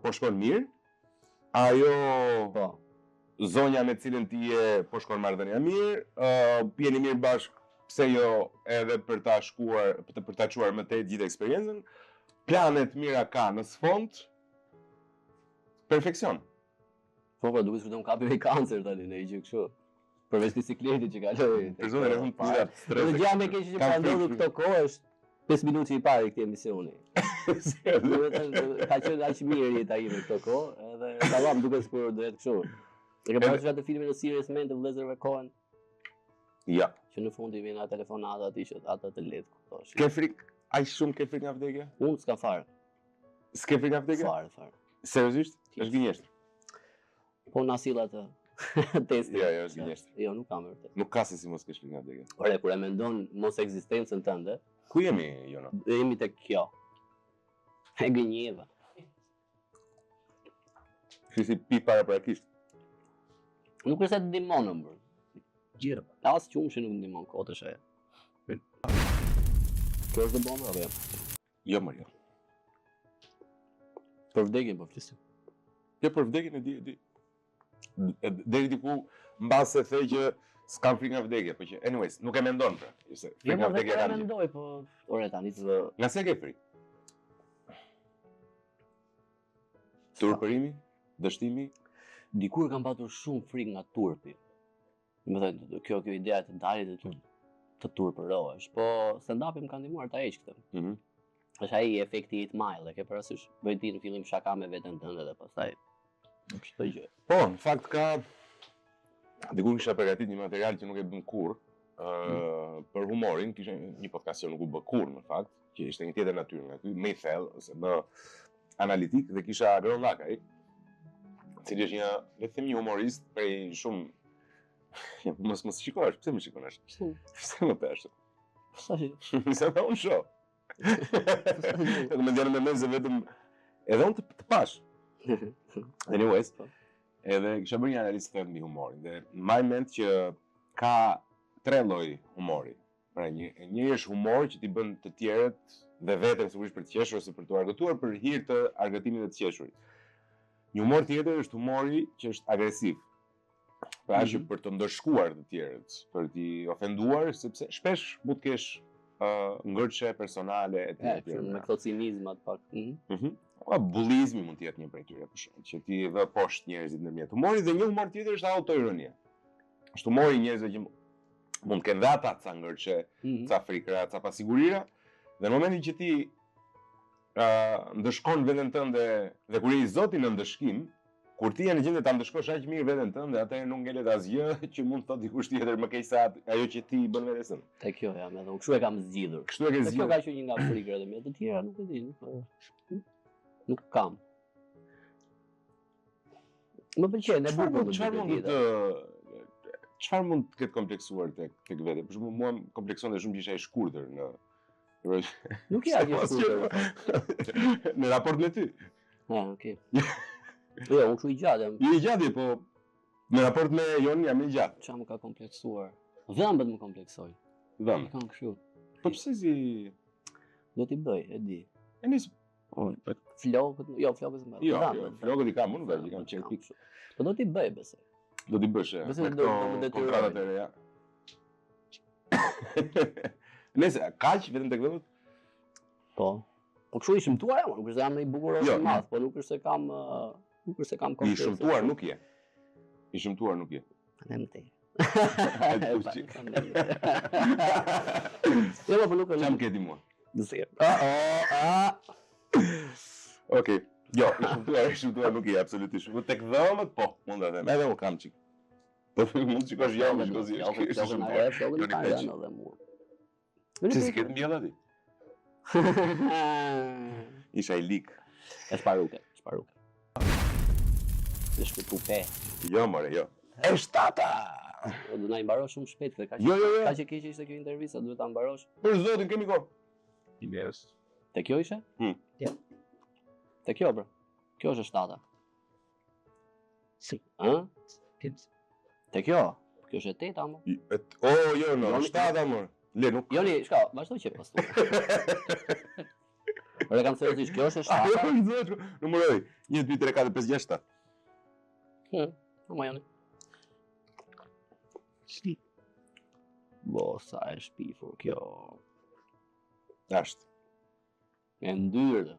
po shkon mirë. Ajo Po. zonja me cilën ti je po shkon marrëdhënia mirë, jeni mirë bashkë, pse jo edhe për ta shkuar, për ta çuar më tej gjithë eksperiencën. Planet mira ka në sfond. Perfeksion. Po, duhet të kapi me kancer tani në gjë kështu. Përveç bicikletit që kaloi. Për zonë e hum para stres. Dhe gjë më e keqe që po ndodhur këto kohë është 5 minutë i parë i këtij emisioni. Ka qenë aq mirë jeta ime këto kohë, edhe dallam duket sikur do jetë kështu. E ke parasysh atë filmin e Serious Men të vëllezërve Coen? Ja. Që në fund i vjen atë telefonata aty që ata të lehtë kuptosh. Ke frikë? Aq shumë ke frikë nga vdekja? Unë s'ka fare. S'ke frikë nga vdekja? Fare. Seriozisht? Është gënjeshtër. Po na sill atë testin. Jo, është gënjeshtër. Jo, nuk kam vërtet. Nuk ka se si mos kesh frikë nga vdekja. Ore, kur e mendon mos ekzistencën tënde, Ku jemi, Jona? jemi tek kjo. E gënjeva. Kështu si pi paraprakisht. Nuk është se të ndihmon më. Gjira. As qumshi nuk ndihmon kot është ajo. Kjo është bomba apo jo? Jo, më jo. Për vdekjen po flisim. Jo, për vdekjen e di. Deri diku mbase the që s'kam frikë nga vdekja, po që anyways, nuk e mendon pra, se frikë nga vdekja e kam. mendoj, po ore tani të Nga se ke frikë? Turpërimi, dështimi, dikur kam patur shumë frikë nga turpi. Do të thënë, kjo ideja të dalit të turpërohesh, po stand-upi më ka ndihmuar ta heq këtë. Është ai efekti 8 Mile, e ke parasysh? Bëj ti në fillim shaka me veten tënde dhe pastaj çdo gjë. Po, në fakt ka diku kisha përgatit një material që nuk e bëm kurrë, për humorin, kisha një podcast që nuk u bë kurrë në fakt, që ishte një tjetër natyrë nga ky, më i thellë ose më analitik dhe kisha Agron Lakaj, i cili është një, le të themi, një humorist prej shumë mos shikosh, pse më shikon ashtu? Pse më pesh? Sa shi? Se më unë shoh. Nuk më ndjen me mend se vetëm edhe unë të pash. Anyways, edhe kisha bërë një analizë të mbi humorin dhe mbaj mend që ka 3 lloj humori. Pra një është humor që ti bën të tjerët dhe veten sigurisht për të qeshur ose për të argëtuar për hir të argëtimit të të qeshurit. Një humor tjetër është humori që është agresiv. Pra është për të ndëshkuar të tjerët, për t'i ofenduar, sepse shpesh mund të kesh ngërçe personale etj. Me këto cinizmat pak. Bullizmi mund të jetë një prej tyre, për shembull, që ti vë poshtë njerëzit ndërmjet humorit dhe një humor tjetër është autoironia. Është humori i njerëzve që mund të kenë dhe ata ca ngërçe, ca frikëra, ca pasigurira, dhe në momentin që ti ndëshkon veten tënde dhe kur je i zoti në ndëshkim, kur ti je në gjendje ta ndëshkosh aq mirë veten tënde, atëherë nuk ngelet asgjë që mund të thotë dikush tjetër më keq se ajo që ti bën vetes tënde. Te kjo jam edhe unë kështu e kam zgjidhur. Kështu e ke Kjo zgjidhur. ka qenë një nga frikërat e mia, të tjera nuk e di, nuk kam. Më pëlqen, e bukur Çfarë mund të ketë kompleksuar tek vete? Për shembull, mua kompleksonte shumë që isha i shkurtër në Nuk ja ke shkurtër. në raport me ty. Okay. Jo, unë kështu i gjatë jam. I gjatë, po në raport me Jon jam i gjatë. Qa më ka kompleksuar? Dhëmbët më kompleksojnë. Dhëmbët. Kam kështu. Po pse si Do t'i bëj, e di. e nis Flokët, jo, flokët më. jo, flokët i kam unë vetë, i kam qenë pikë. Po do t'i bëj besoj. Do t'i bësh, Besoj me do këto më detyroj. kontratat e reja. Nëse, kaq vetëm tek dhëmbët? Po. Po kështu i shëmtuar jam, nuk është se jam në i bukurosh Jo, i madh, po nuk është se kam I kompleks. shëmtuar nuk je. I shëmtuar nuk je. Ne më tej. Uçi. Jo, po nuk Çam keti mua. Gëzir. Okej. Jo, i shëmtuar nuk je absolutisht. Po tek dhëmbët po, mund ta them. Edhe unë kam çik. Po mund të shikosh jam, shikosh je. Çi si ketë mbjella ti? Isha i lik. E shparuke. Të shkëtu pe. Jo, more, jo. E shtata! Do na i mbarosh shumë shpejt dhe kaq. Jo. Kaq e keq ishte kjo intervista, duhet ta mbarosh. Për zotin kemi kohë. Yes. Te kjo ishe? Ja. Te kjo, bro. Kjo është e shtata. Si. Ë? Te kjo? Kjo është e teta, mo. Jo, no, shtata, more. Le, nuk. Joni, shka, vazhdo që postu. Ora kam seriozisht, kjo është e shtata. Numëroj. 1, 2, 3, 4, 5, 6, 7. Ama Joni. Bo, sa e shpifur kjo. Ashtë. E ndyrë.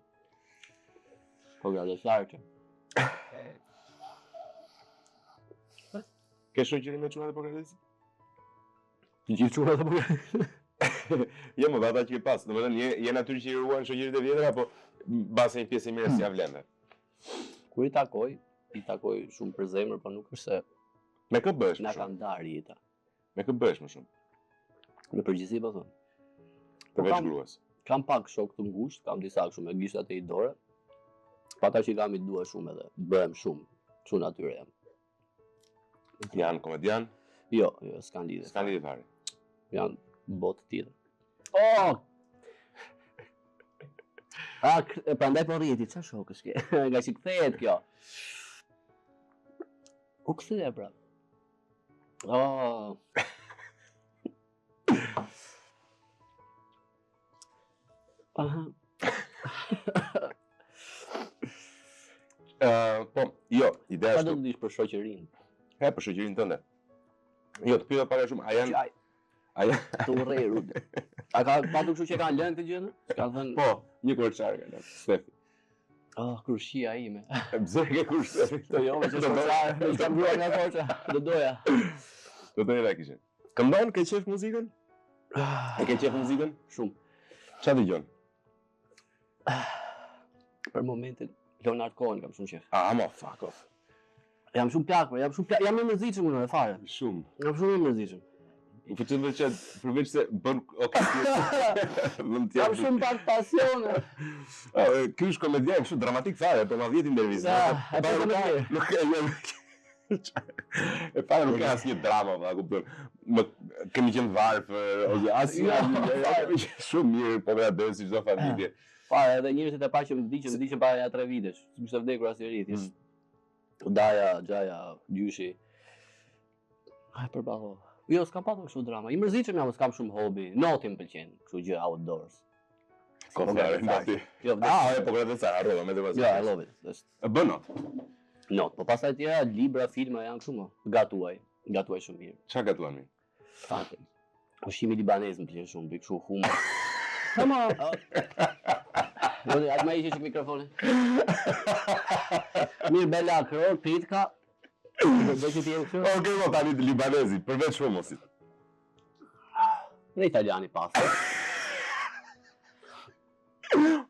Po grade sartë. Ke shoqëri me çunat e Pogradecit? Të gjithë çunat e Pogradecit? Jo, më ata që ke pas. Domethënë je natyrë që i ruan shoqëritë e vjetra, apo base një pjesë e mirë si avlende. Kur i takoj shumë për zemër, po nuk është se Me kë bësh? na ka ndarë jeta. Me kë bësh më shumë? Në përgjithësi po thon. Përveç gruas. Kam pak shok të ngushtë, kam disa kështu me gishtat e i dore. Pa ata që kam i dua shumë edhe bëhem shumë. Kështu natyrë jam. Janë komedian? Jo, s'kan lidhje. S'kan lidhje fare. Janë botë tjetër. Prandaj po rriti, çfarë shokësh ke? Nga që kthehet kjo. U kthye pra. Aha. Po, jo, ideja Çfarë është. do të dish për shoqërinë? Për shoqërinë tënde. Jo, të pyeta pak shumë, a janë të urrëru. A ka patur kështu që kanë lënë këtë gjë? Ka thënë, po, një korçar ka lënë. Stefi. Krushia ime. Pse ke kurse? Po jo, që korçar, nuk kam vruar nga korça. Do doja. Do doja kishe. Këndon, ke qef muzikën? E ke qef muzikën? Shumë. Çfarë dëgjon? Për momentin Leonard Cohen kam shumë qef. Ama fuck off. Jam shumë plak, jam i mërzitshëm unë fare. Shumë. Jam shumë i mërzitshëm. Po të vetë përveç se bën Jam shumë pak pasione. Ky është komedian kështu dramatik fare, po ma vjet intervistë. Nuk e jam. E para nuk ka asnjë drama, valla, kupton. Kemi qenë varfër, ose asnjë shumë mirë, po me atë si çdo familje. Fare, edhe njerëzit e pa që më vdiqën para ja 3 vitesh. S'kishte vdekur as i rit. Daja, Xhaja, Gjyshi. Ai përballova. Jo, s'kam patur kështu drama. I mërzitshëm jam, s'kam shumë hobi. Noti më pëlqen, kështu gjë outdoors. Noti. Jo, po gratë sa harrova me të pas. Jo, I love it. Bën not. Not, po pastaj tjera libra, filma janë kështu më. Gatuaj shumë mirë. Çfarë gatuan mi? Fate. Ushqimi libanez më pëlqen shumë, bëj kështu humor. Tama. Ai më i jep mikrofonin. Mirë, bela, kror, pitka. Okej, mo tani të libanezi, përveç humusit. Dhe italiani pas.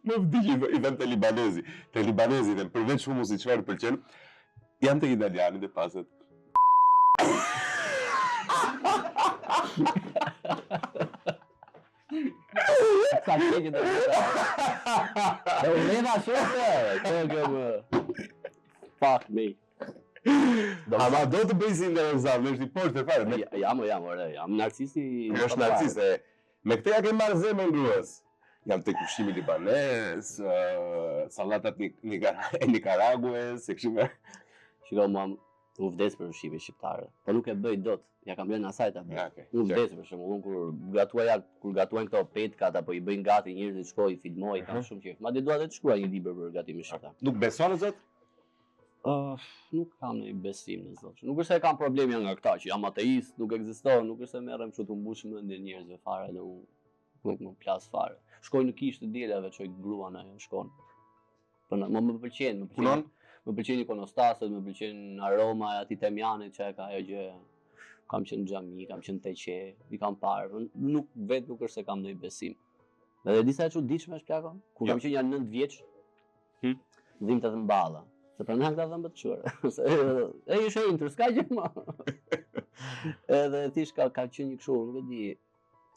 Më vdiqi i them të libanezi. Të libanezi dhe përveç humusit çfarë pëlqen? Jam të italianit e pasët. Sa keqë të urrëva shumë. Fuck me. Ama do të bëj si interesant, është i poshtë fare. Jam narcisi. Është narciste. Me këtë ja ke marrë zemrën gruas. Jam tek ushqimi libanez, sallatat Nicaragues, e kështu me. Shiko, u vdes për ushqime shqiptare, po nuk e bëj dot. Ja kam lënë asaj ta bëj. Ja, okay. Unë vdes për shembull, kur gatuajnë këto petkat apo i bëjnë gati njerëzit shkoj, filmoj, kam shumë qejf. Madje dua të shkruaj një libër për gatimin shqiptar. Nuk beson në Zot? Nuk kam një besim në Zot. Nuk është se kam probleme nga këta që jam ateist, nuk ekziston, nuk është se merrem kështu të mbush mendjen njerëzve fare, edhe unë nuk më plas fare. Shkoj në kishë të dielave, çoj gruan ajo shkon. Po më pëlqen, Punon? Më pëlqen ikonostaset, më pëlqen aroma e atij temjanit që ka ajo gjë. Kam qenë në xhami, kam qenë te qe, i kam parë, nuk është se kam ndonjë besim. Edhe disa e çuditshme është plako, kur kam qenë janë 9 vjeç, dhimbte të mballa. Se pranë këta dhëmbë të çuara. E ishe intër, s'ka gjë më. Edhe thjesht ka qenë një kështu, nuk e di.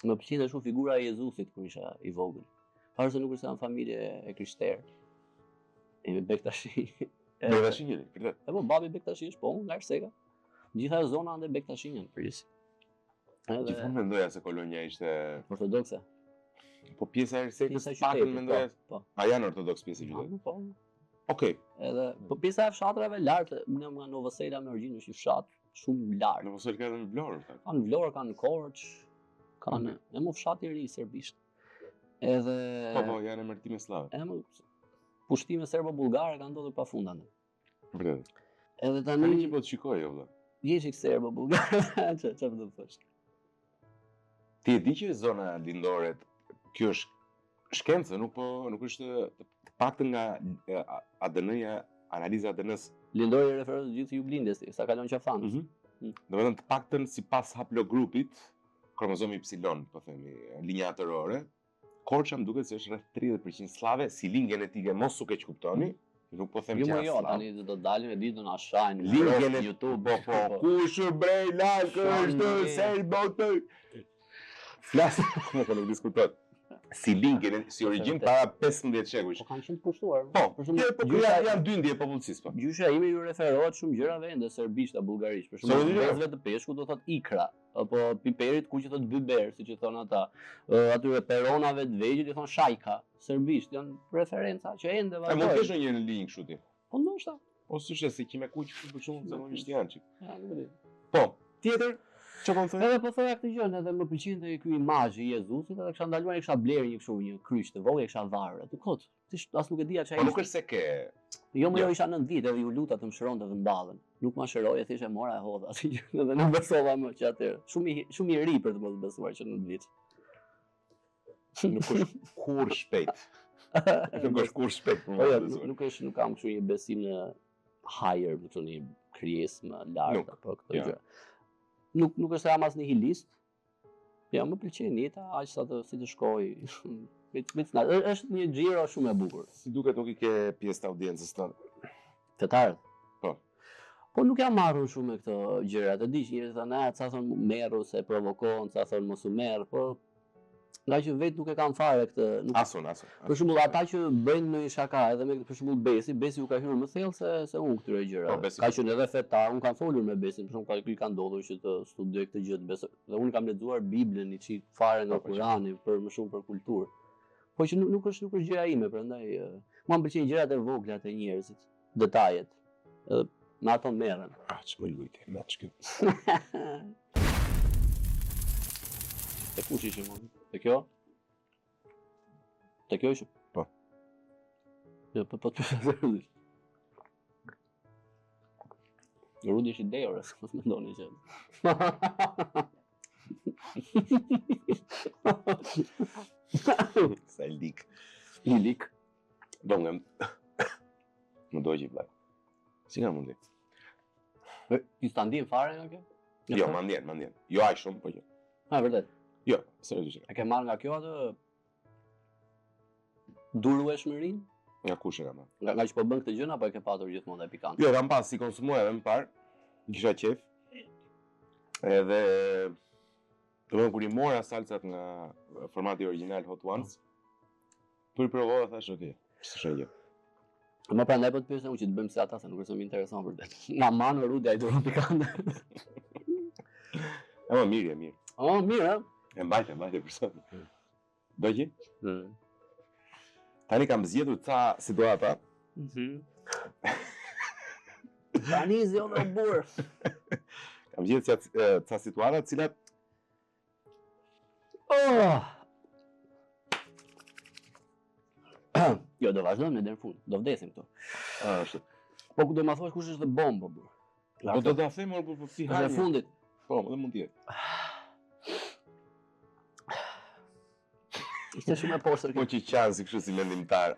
Më pëlqente shumë figura e Jezusit kur isha i vogël. Parë se nuk është në familje e krishterë. E me Bektashi. Bektashi jeni, vërtet. E po babi Bektashi është po, nga Erseka. Gjitha zona ande Bektashin janë përgjithësi. Gjithmonë mendoja se kolonia ishte ortodokse. Po pjesa e Ersekës pakën mendoja. Po. A janë ortodoks pjesë e qytetit? Po. Okej. Edhe po pjesa e fshatrave lart, ne nga Novosela me origjinë është një fshat shumë lart. Novosel ka edhe në Vlorë. Kanë Vlorë, kanë Korç, kanë më fshat i ri serbisht. Edhe Po, janë emërtime slave. Pushtime serbo-bullgare kanë ndodhur pafund anë. Vërtet. Edhe tani që po të shikoj vëlla. Jeshik serbo-bullgare, çfarë do të thosh? Ti e di që zona lindore, kjo është shkencë, nuk është të paktën nga ADN-ja, analiza ADN-s. Lindori referohet të gjithë ju blindes ti, sa kalon qafan. Domethënë të paktën sipas haplogrupit, kromozomi Y, po themi, linja atërore, Korça më duket se është rreth 30% slave, si linjë genetike mos u keq kuptoni. Nuk po them që jo, tani do dalim e ditë do na shajnë linjën e YouTube, po. Kush bre like është serbotë. Flas, nuk diskutohet. Si linjën, si origjinë para 15 shekuj. Po kanë qenë të pushtuar. Po, për shembull, janë dyndje popullsisë, po. Gjysha ime ju referohet shumë gjërave ende serbisht apo bullgarisht. Për shembull, vezëve të peshkut do thot ikra, apo piperit ku që thot biber, siç i thon ata. Atyre peronave të vegjël i thon shajka. Serbisht janë referenca që ende vazhdojnë. Mund të kesh një linjë kështu ti. Po ndoshta. Po s'është se kimë kuq për shembull zakonisht janë çik. Ja, nuk e di. Po, tjetër çfarë po thonë? Edhe po thoya këtë gjë, edhe më pëlqente ky imazh i Jezusit, edhe kisha ndaluar, kisha blerë një kështu një kryq të vogël, kisha varur aty kot. As nuk e dija çfarë. Po nuk është se ke. Jo, isha 9 vite edhe ju luta të më shëronte të mballën. Nuk ma shëroi, thjesht e mora e hodha aty gjë, edhe nuk besova më që atëherë. Shumë i ri për të mos besuar që 9 vite. Nuk është kur shpejt. Nuk është kur shpejt për më të besuar. Nuk kam kështu një besim në higher, më thoni krijesë më lart apo këto gjëra. Nuk është se jam as nihilist. Ja, më pëlqen jeta, aq sa si të shkoj. Është një xhiro shumë e bukur. Si duket nuk i ke pjesë të audiencës tonë. Fetarët. Po. Po nuk jam marrur shumë me këto gjëra. Të dish njerëzit thonë, ca thonë merru se provokon, ca thonë mos u merr, po nga që vetë nuk e kam fare këtë. Asun. Për shembull, ata që bëjnë në shaka edhe me për shembull Besi u ka hyrë më thellë se unë këtyre gjërave. Ka qenë edhe fetar, unë kam folur me Besin, për shembull, ka ndodhur që të studioj këtë gjë të besoj. Dhe unë kam lexuar Biblën, i çik fare nga Kurani për më shumë për kulturë. Po që nuk është gjëja ime, prandaj mua më pëlqejnë gjërat e vogla të njerëzit, detajet. Edhe me ato merrem. Ç'më lujti, me ç'kë. Te kush ishim unë? Te kjo? Te kjo ishim? Po. Jo, po të përshëndetje. Rudi është i Deorës, mos mendoni që. Sa lik. I lik. Dongëm. Më dojë vllai. Si nga mundi? Ti sta ndjen fare nga kjo? Jo, ma ndjen. Jo aq shumë, po jo. Ha, vërtet. Jo, seriozisht. E ke marrë nga kjo atë durueshmërinë? Nga kush e kam marrë? Nga që po bën këtë gjë apo e ke patur gjithmonë dhe pikante? Jo, kam pas si konsumuar edhe më parë. Kisha qef. Edhe kur i mora salcat nga formati original Hot Ones, për i provova thash okay, s'është gjë. Më prandaj po të pyesem unë që të bëjmë si ata se nuk është më intereson vërtet. Nga mano Rudi ai duron pikante. Mirë. Oh, mirë, E mbajtë për sot. Do gjë? Tani kam zgjedhur ca situata. Tani zgjedhë o burr. Kam zgjedhur ca situata të cilat Jo, do vazhdojmë deri në fund. Do vdesim këtu. është. Po ku do ma thosh kush është bombë, burr? Po do ta them por po ti Është e fundit. Po, dhe mund të jetë. Ishte shumë e poshtër. Po që qanë si kështu si mendimtar.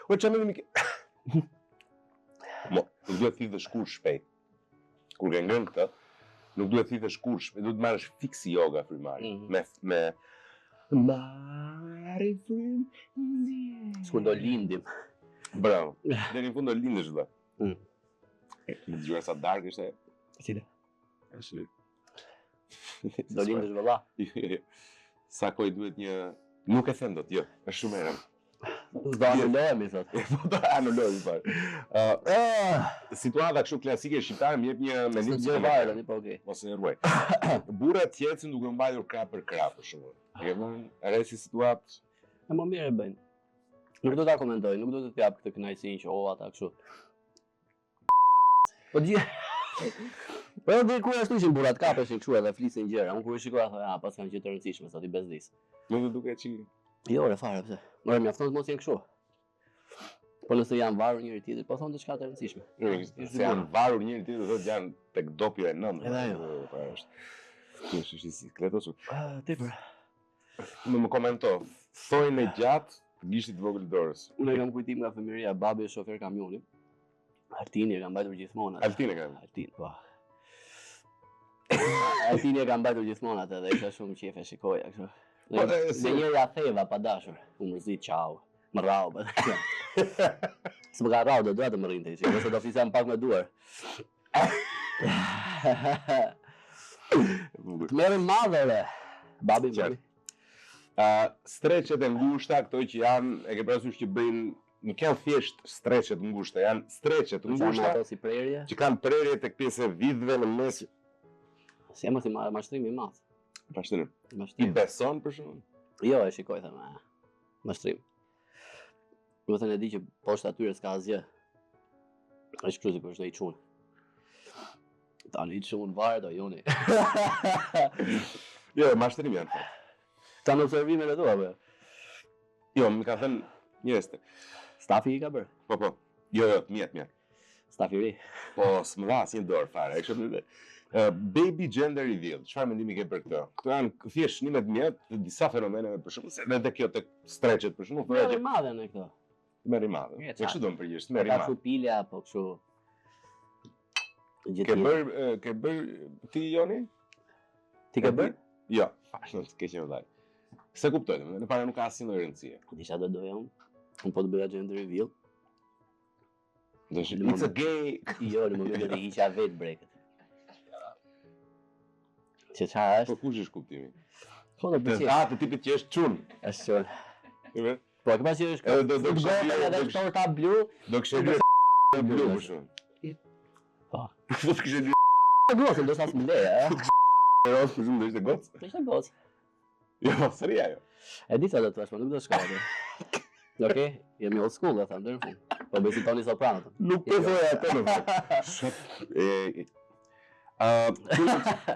O që mendim i ke... Mo, nuk duhet thithë shkur shpejt. Kur ke ngrënë këtë, nuk duhet thithë shkur shpejt. Duhet marrësh fiksi yoga frymari. Me... Mari frym... S'kur do lindim. Bravo. Dhe në fund do lindesh dhe. Në gjyra sa dark ishte... Cile? Është... Do lindesh vëlla. Sa kohë duhet një... Nuk e them dot, jo. Është shumë erëm. Do anulohemi, thot. Po do anulohemi fare. Situata kështu klasike shqiptare më jep një mendim Se gjë varë, po okay. Mos e ruaj. Burrat qetësin duke mbajtur krap për krap për shembull. E ke vënë re si situatë? E më mirë e bëjnë. Nuk do ta komentoj, nuk do të jap këtë kënaqësinë që ata kështu. Po di. Po edhe kur ashtu ishin burrat kapeshin kështu edhe flisin gjëra. Unë kur e shikoja thoya, pas kanë gjë të rëndësishme sot i bezdis. Nuk do duket që Jo, re fare pse. Morë mjafton të mos jenë kështu. Po nëse janë varur njëri tjetrit, po thonë diçka të rëndësishme. Se janë varur njëri tjetrit, thotë janë tek dopja e nëndë. Edhe ajo. Është i sikletos. Tepër. Më komento, thojnë e gjatë të gishtit të vogël dorës. Unë kam kujtim nga fëmijëria, babi është shofer kamioni. Altini e ka mbajtur gjithmonë. Altini ka. Altin, po. Altini e ka mbajtur gjithmonë atë dhe isha shumë qefe shikoja kështu. Dhe njëra theva pa dashur. U mërzit qau. Më rrau. Së më ka rrau, do doja të më rinte. Nëse do flisem pak me duar. Të merim madhere. Babi më. Streqet e ngushta, këto që janë, e ke parasysh që bëjnë, nuk janë thjesht streqet ngushta, janë streqet ngushta Si prerje. që kanë prerje tek pjesë e vidhve në mes. Si e mos i mashtrimi i madh. Pashtrim. I Mashtrim. beson për shkakun? Jo, e shikoj thënë. Mashtrim. Do të thënë e di që poshtë atyre s'ka asgjë. Është kështu si për çdo i çun. Tani çun varet o joni. Jo, mashtrim janë fakt. Ta në observimet e tua apo? Jo, më ka thënë njerëz. Stafi i ka bërë. Po. Jo, mjet. Stafi i ri. Po, s'më dha asnjë dorë fare. E kështu baby gender reveal. Çfarë mendimi ke për këtë? Këto janë thjesht shënime të mjet të disa fenomeneve për shembull, se edhe kjo tek streqet për shembull, Merr i madhe në këto. merr i madhe. E, Ne kështu do të përgjigjesh, merr i Ka madhe. kështu pile apo kështu. Ke bër ti Joni? Ti ke bërë? Jo, nuk të keq vëllai. Se kuptoj, në para nuk ka asnjë lloj rëndësie. Disha do doja unë. Unë po të bëja gender reveal. It's a gay. Jo, në momentin e hiqa vetë breket. Që çfarë është? Po kush është kuptimi? Po do Të pëlqej. të tipit që është çun. Është çon. E ve? Po ka pasi është. Do edhe torta blu. Do kishte blu blu për shkak. Po. Do të kishte Gocë, do sa s'më leja, Roz për shumë do ishte gocë. Ishte gocë. Jo, sëri ajo. E di sa do të thash, po nuk do shkoj atë. Okej, jemi old school, e tham deri në fund. Po besi Tony Soprano. Nuk po thoya atë në fakt.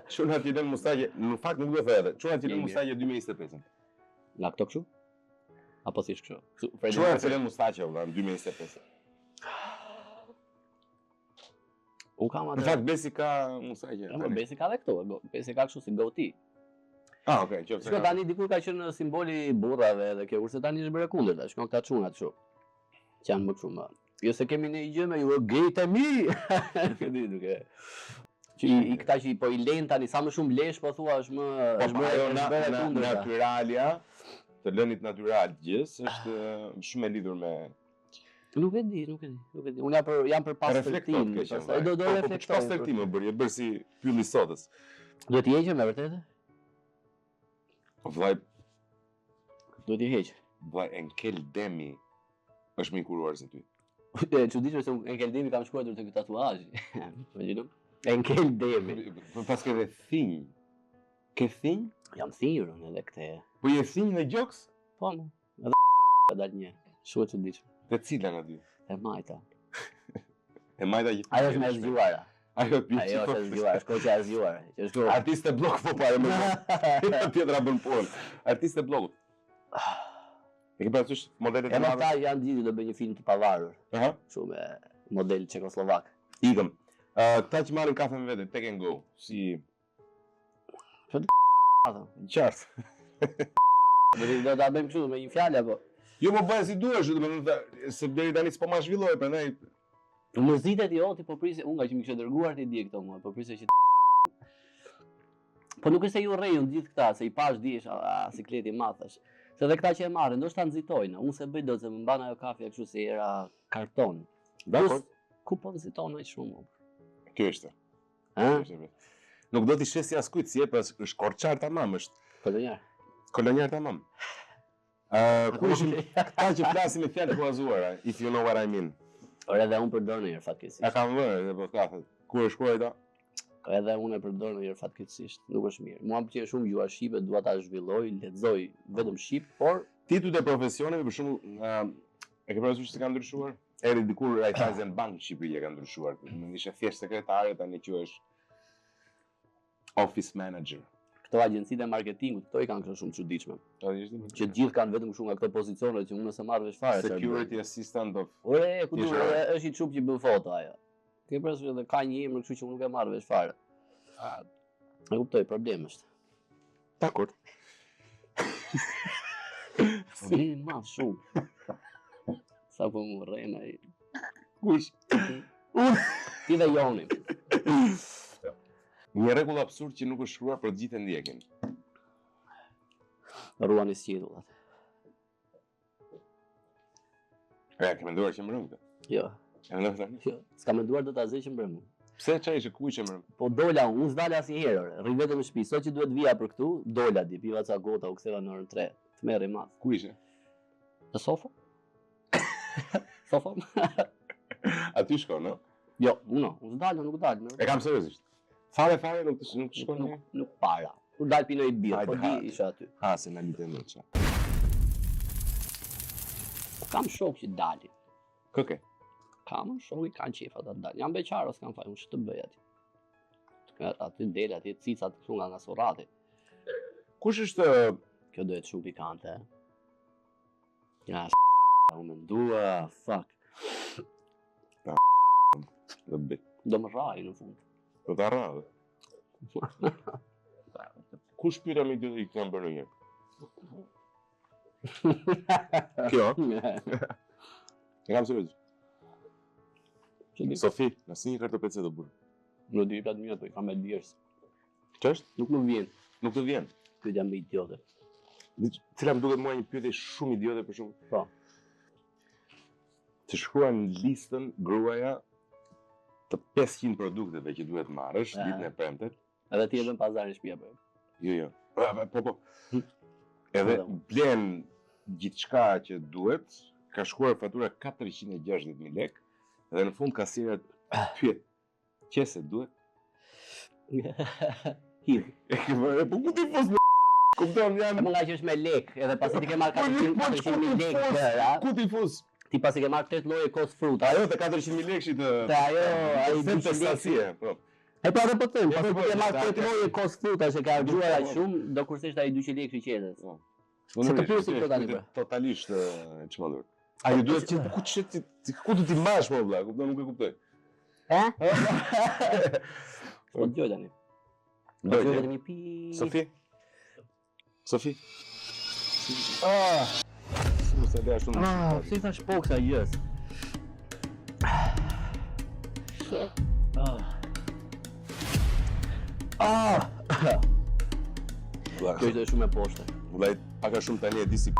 Çuna ti den mustaqe, në fakt nuk do të thoya atë. Çuna ti den mustaqe 2025. Nga këto kështu? Apo si është kështu? Çuna ti den mustaqe valla në 2025. U kam Në atë. fakt Besi ka mustaqe. Po besi ka edhe këtu, besi ka kështu si goatee. Okay, qoftë. Shko tani dikur ka qenë simboli i burrave edhe kjo, kurse tani është bërë kundërta, shkon këta çunat kështu. Që janë më kështu më. Jo se kemi ne gjë me ju gay të mi. Këdi duke. Që i këta që po i lejnë tani sa më shumë lesh, po thua është më bërë kundërta. Naturalia, të lënit natyral gjës është shumë e lidhur me Nuk e di. Unë jam për pastërtim. Do reflektoj. Pastërtim më bëri, e bërë si pylli sotës. Do t'i heqë me vërtetë? Vllai, do t'i heqë. Vllai Enkel Demi është më i kuruar se ty. Çuditshme se Enkel Demi kam shkruar te ky tatuazh. Imagjino. Enkel Demi. Pas ke dhe thinj. Ke thinj? Jam thirrur edhe këtë. Po je thinj në gjoks? Po, mo. Edhe dal një. Shumë e çuditshme. Të cilën aty? E majta. E majta që... Ajo është me zgjuara. Ajo Ajo është e zgjuar, shkoqja e zgjuar. Që është Artiste blog po pare më. Tjetra bën punë. Artiste blogut. E ke parasysh modelet e e më madhe? ta janë gjithë do bëj një film të pavarur. Aha. Shumë me model çekoslovak. Ikëm. Këta që marrin kafe me vete, take and go. Si... Ato. Qartë. Do ta bëjmë kështu me një fjalë apo? Jo më bëjë si duhesh, domethënë se deri tani s'po ma zhvilloj, prandaj Mërzitet joti, po prisë, unë nga që më kishte dërguar ti di këto mua, po prisë që po nuk është se ju rrejun gjithë këta, se i pash dish, sikleti i madh thash. Se edhe këta që e marrin, ndoshta nxitojnë. Unë se bëj dot se më mban ajo kafja kështu se era karton. Dakor. Ku po nxiton aq shumë? Kjo është. Ë? Nuk do t'i shesi askujt si e pas është korçar tamam është. Kolonjar. Kolonjar tamam. Ku ishim këta që flasin me fjalë të huazuara, if you know what I mean. Por edhe unë përdor në herë fatkeqësisht. Ja kam vënë edhe po kafe. Ku e shkruaj ta? Edhe unë e përdor në herë fatkeqësisht. Nuk është mirë. Mua më pëlqen shumë gjuha shqipe, dua ta zhvilloj, lexoj vetëm shqip, por Titujt e profesioneve për shembull, e ke parasysh se kanë ndryshuar? Eri dikur Raiffeisen Bank në Shqipëri e ka ndryshuar. Më ishte thjesht sekretare, tani quhesh office manager. këto agjencitë e marketingut, këto i kanë kështu shumë çuditshme. Që gjithë kanë vetëm kështu nga këto pozicione që unë nëse marr vesh fare. Security assistant of. Ore, ku do, është i çup që bën foto ajo. Ke parasysh edhe ka një emër kështu që unë nuk e marr vesh fare. E kuptoj, problem është. Dakor. Si ma shumë. Sa po më rrena ai. Kush? Ti dhe Joni. Një rregull absurd që nuk është shkruar për të gjithë e ndjekin. Ruani sqidullat. Ja, ke menduar që mbrëm këtë? Jo. E mendoj tani? Jo, s'ka menduar do ta zej që mbrëm. Pse çaj ishte ku ishte mbrëm? Po dola unë s'dala asnjëherë. Rri vetëm në shtëpi. Sot që duhet vija për këtu, dola di, piva ca gota, u ktheva në orën 3. Të merri madh. Ku ishe? Në sofa? Sofa? Aty shkon, no? Jo, unë s'dal, nuk dal. E kam seriozisht. Fare nuk të shkon një? Nuk para. Kur dal pinoj birë, po di isha aty. Ha, se na litë më ça. Kam shok që dalin. Këke? Kam shok i kanë qef ata dalin. Jam beqar, s'kam faj, unë që të bëj aty. Aty del, aty cicat këtu nga sorrati. Kush është Kjo do jetë shumë pikante. Ja, unë mendua, fuck. do bëj. Do më rraj në fund. Do ta rradh. Kush pyeta me dy i kanë bërë një? Kjo? E kam seriozisht. Sofi, na si një kartopece do bërë. Në di platë mjë, i kam me djerës. Ç'është? Nuk më vjen. Nuk të vjen. Pyetja me idiote. Cila më duket mua një pyetje shumë idiote për shumë. Po. Të shkruan listën gruaja të 500 produkteve që duhet marrësh ditën e premtet. Edhe ti edhe në pazarin shtëpia bëj. Jo. Po. Edhe blen gjithçka që duhet, ka shkruar fatura 460.000 lekë, dhe në fund kasierët pyet, "Qese duhet?" Hidh. Po ku ti fos kupton janë. Më nga që është me lek, edhe pasi ti ke marrë 400.000 lekë, Ku ti fos? ti pasi ke marrë 8 lloje kos fruta. Ajo të 400.000 lekë të. Te ajo fentasie, po. E pa dhe po të them, Po, pasi po, ti ke marrë po, 8 lloje kos fruta që ka argjuar aq shumë, do kursesht ai 200 lekë qytetet. Se të pyesim këto tani, bra. Totalisht çmendur. Ai duhet që ku do ti mbash më vëlla, kupton, nuk e kuptoj. Po dëgjoj tani. Do Dëgjoj të vetëm një pi. Sofi. Mos e bëj ashtu. Si thash poksa gjës. Kjo është shumë e poshtë. Vëllai, paka shumë tani e di si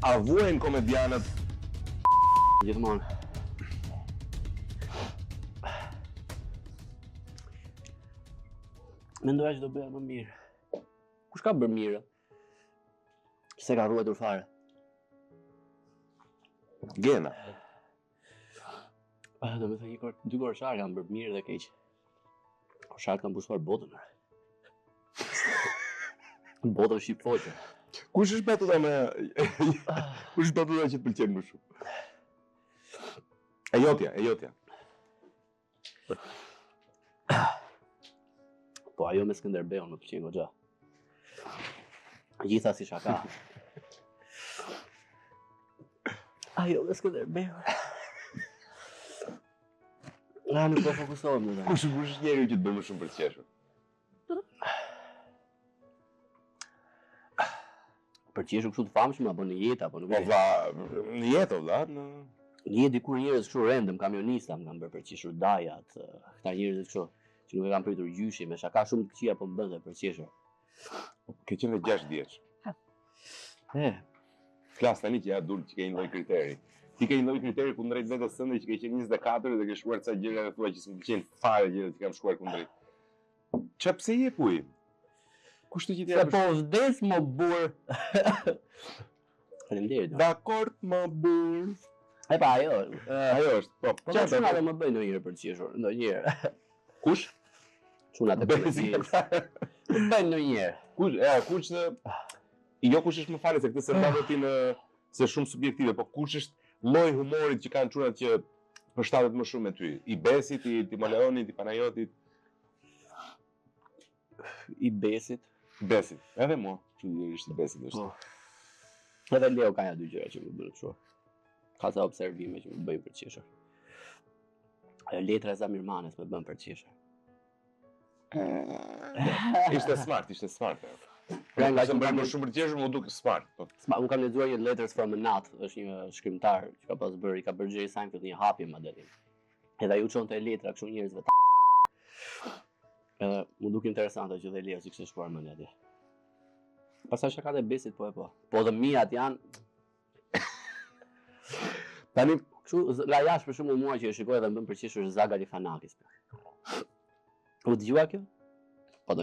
a vuajnë komedianët Gjithmonë. Mendoja që do bëja më mirë. Kush ka bërë mirë? Se ka ruetur fare. Gena. Do me thënë dy korçar kanë bërë mirë dhe keq. Korçarët kanë pushuar botën. Botën shqip foqe. Kush është batuta me kush është batuta që të pëlqen më shumë? E jotja. Po ajo me Skënderbeun më pëlqen goxha. Gjitha si shaka. Ajo me Skënderbeun. Nuk po fokusohem në Kush është njeriu që të bën më shumë për të qeshur? Për të qeshur kështu të famshëm apo në jetë apo nuk e di. Në jetë valla, në jetë dikur njerëz kështu random, kamionista më kanë bërë për të qeshur dajat, këta njerëz kështu që nuk e kanë pritur gjyshi me shaka shumë të këqija po bënte për të qeshur. Ke qenë 6 vjeç. Flas tani që ja dul që ke një lloj kriteri. Ti ke një lloj kriteri kundrejt vetes tënde që ke qenë 24 dhe ke shkuar ca gjëra dhe thua që s'm pëlqen fare gjërat që kam shkuar kundrejt. Ç'a pse je puj? Kushtu që ti Se po vdes më burr. Faleminderit. Dakord më burr. E pa ajo është. Po, çfarë çuna më bëj ndonjëherë për të qeshur, ndonjëherë. Kush? Çuna të bëj ndonjëherë. Kush jo kush është më falë se këtë se ndodhet ti në se shumë subjektive, po kush është lloji humorit që kanë çunat që përshtatet më shumë me ty? I Besit, i Timaleonit, i Panajotit? I Besit. Edhe mua, çuditërisht i Besit është. Edhe Leo ka ja dy gjëra që më bën kështu. Ka sa observime që më bëjnë për të qeshur. Letra e Zamirmanes më bën për të qeshur. Ishte smart. Pra nga që më bën shumë për të qeshur, më duk smart. Unë kam lexuar një Letters from a Nut, është një shkrimtar që ka pas bërë, i ka bërë Jerry Seinfeld një hapje më deri. Edhe ai u çonte letra kështu njerëzve. Edhe më duk interesante që dhe Leo si kishte shkuar mendja atje. Pastaj shakat e Besit po. Po të mijat janë tani kështu nga jashtë për shembull mua që e shikoj dhe më bën për qeshur Zaga Lifanakis. U dëgjua kjo? Po do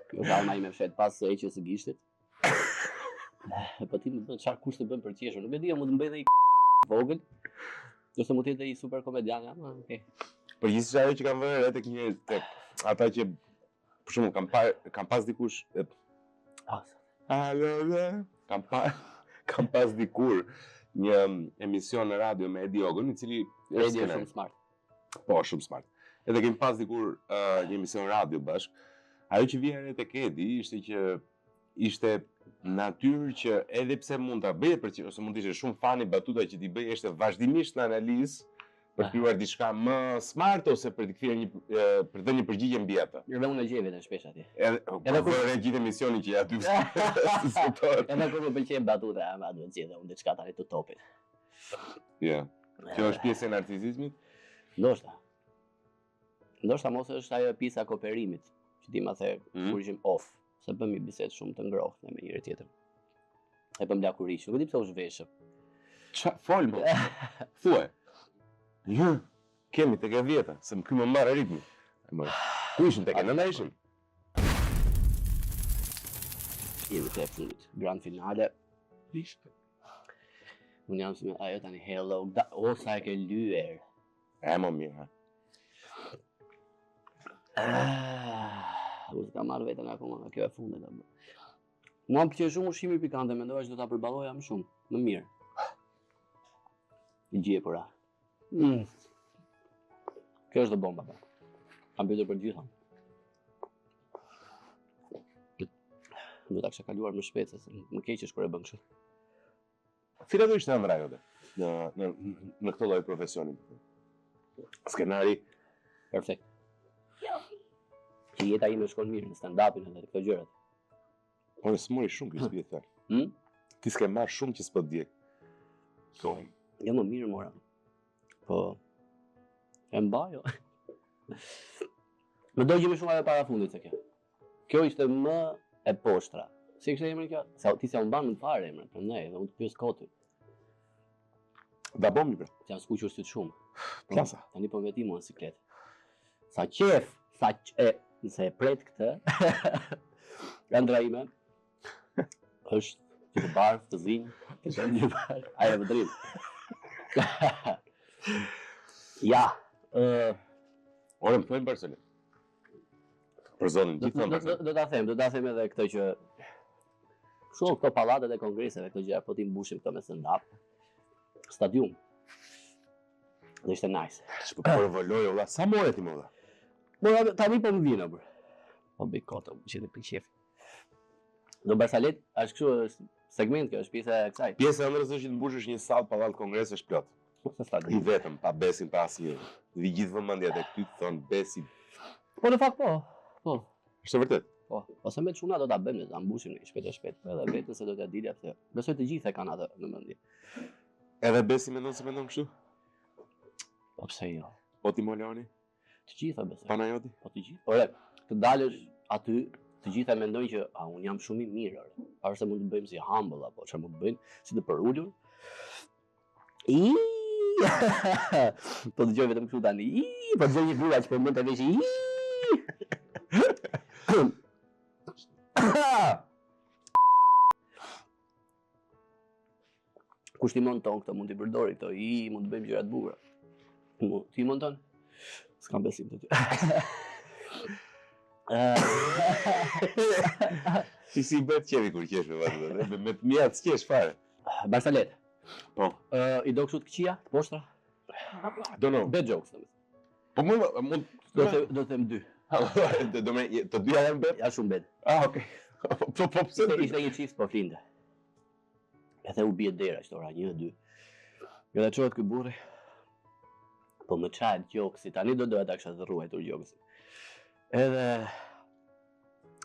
Kjo ka ma i me fshet pas së eqës së gishtit. Po ti më bën çfarë kush të bën për qeshur, nuk e di, mu të mbej dhe i vogël. Ose mu të jetë i super komedian, okay. Përgjithsisht ajo që kam vënë re tek njerëz tek ata që për shembull kam pas dikush kam pas dikur një emision në radio me Edi Ogun, i cili është shumë smart. Po, shumë smart. Edhe kemi pas dikur një emision radio bashk. Ajo që vjen re tek Edi ishte që ishte natyrë që edhe pse mund ta bëje ose mund të ishte shumë fani batuta që ti bëje ishte vazhdimisht në analizë për të krijuar diçka më smart ose për të kthyer për të dhënë një përgjigje mbi atë. Edhe unë e gjej vetëm shpesh atje. Edhe kur e gjithë emisionin që ja dy. Edhe kur më pëlqen batuta, ma duhet të unë diçka tani të topit. Ja. Kjo është pjesë e narcisizmit? Ndoshta mos është ajo pjesa e kooperimit, që ti ma the kur ishim off, se bëm një bisedë shumë të ngrohtë me njëri tjetrin. E bëm lakurish, nuk e di pse u zhveshëm. Çfarë fol më? Thuaj. Jo, kemi tek e vjeta, se më ky më marrë ritmi. Ku ishim tek e nëna ishim? Jemi te fundit, grand finale. Ishte. Unë jam si me ajo tani hello, sa e ke lyer. Më mirë, ha. U s'ka marrë vetën akoma nga kjo e fundit. Mua më pëlqen shumë ushqimi pikante, mendova që do ta përballoja më shumë, më mirë. I gjepura. Kjo është bomba. Kam pyetur për gjitha. Do ta kisha kaluar më shpejt se më keq është kur e bën kështu. Cila do ishte ëndra jote në këtë lloj profesioni? Skenari perfekt. Që jeta ime shkon mirë në stand-upin edhe këto gjërat. Po në smori shumë kjo s'pje thar. Ti s'ke marrë shumë që s'po djek. Jo më mirë mora. Po e mbajo. Më dojgjë më shumë edhe para fundit se kjo. Kjo ishte më e poshtra. Si kështë emrin kjo? Ti se unë banë më të fare emrin, për ne, dhe unë të pjus koti. Da bom një bre. Që janë skuqur sytë shumë. Klasa. Tani po veti mua në siklet. Sa qef, nëse e pret këtë, ëndra ime, është Ti të barë, të zinj, një barë, ajo e vëdrim. Ja, Ore, më thojnë Barcelonë. Për zonin, gjithë thënë Barcelonë. do ta them edhe këtë që shumë këto pallatet e kongreseve, këto gjëra, po ti mbushim këto me stand-up. Stadium. Dhe ishte nice. Shpo përvoloj, olla, sa more ti më olla? Po tani po më vjen apo. Po bëj kota, më qenë për qef. Do Barsalet, është kështu segment kjo, është pjesa e kësaj. Pjesa e ëndrës është që të mbushësh një sallë pallat kongres është plot. I vetëm, pa besin, pa asnjë. Vi gjithë vëmendja tek ty thon besi. Po në fakt po. Po. Është vërtet. Po, ose me çuna do ta bëjmë, ta mbushim ne shpejt e shpejt. Edhe vetën se do t'ja dilja pse. Besoj të gjithë e kanë atë në mendje. Edhe besi mendon se mendon kështu? Po pse jo? Po ti Molani? Të gjitha besoj. Panajoti? Po të gjithë. Ore, të dalësh aty, të gjitha mendojnë që un jam shumë i mirë. Para se mund të bëjmë si humble apo çfarë mund të bëjnë, si të përulur. Po dëgjoj vetëm kështu tani. Po dëgjoj një burrë që po mund të vesh. Kush ti monton këto mund t'i përdori këto, mund të bëjmë gjëra të bukura. Ti monton? S'kam besim të ty. Si bëhet qevi kur qesh me vazhdo, me të mia të qesh fare. Barsalet. Po. I do kështu të këqija, të poshtra? Don't know. Bad jokes. Po mund do të them dy. Do me të dyja janë bed? Ja shumë bed. Ah, okay. Po pse? Ishte një çift po flinte. Edhe u bie dera që ora 1, 2. Edhe çohet ky burri. Po më çajt gjoksi, tani do doja ta kisha të ruajtur gjoksin. Edhe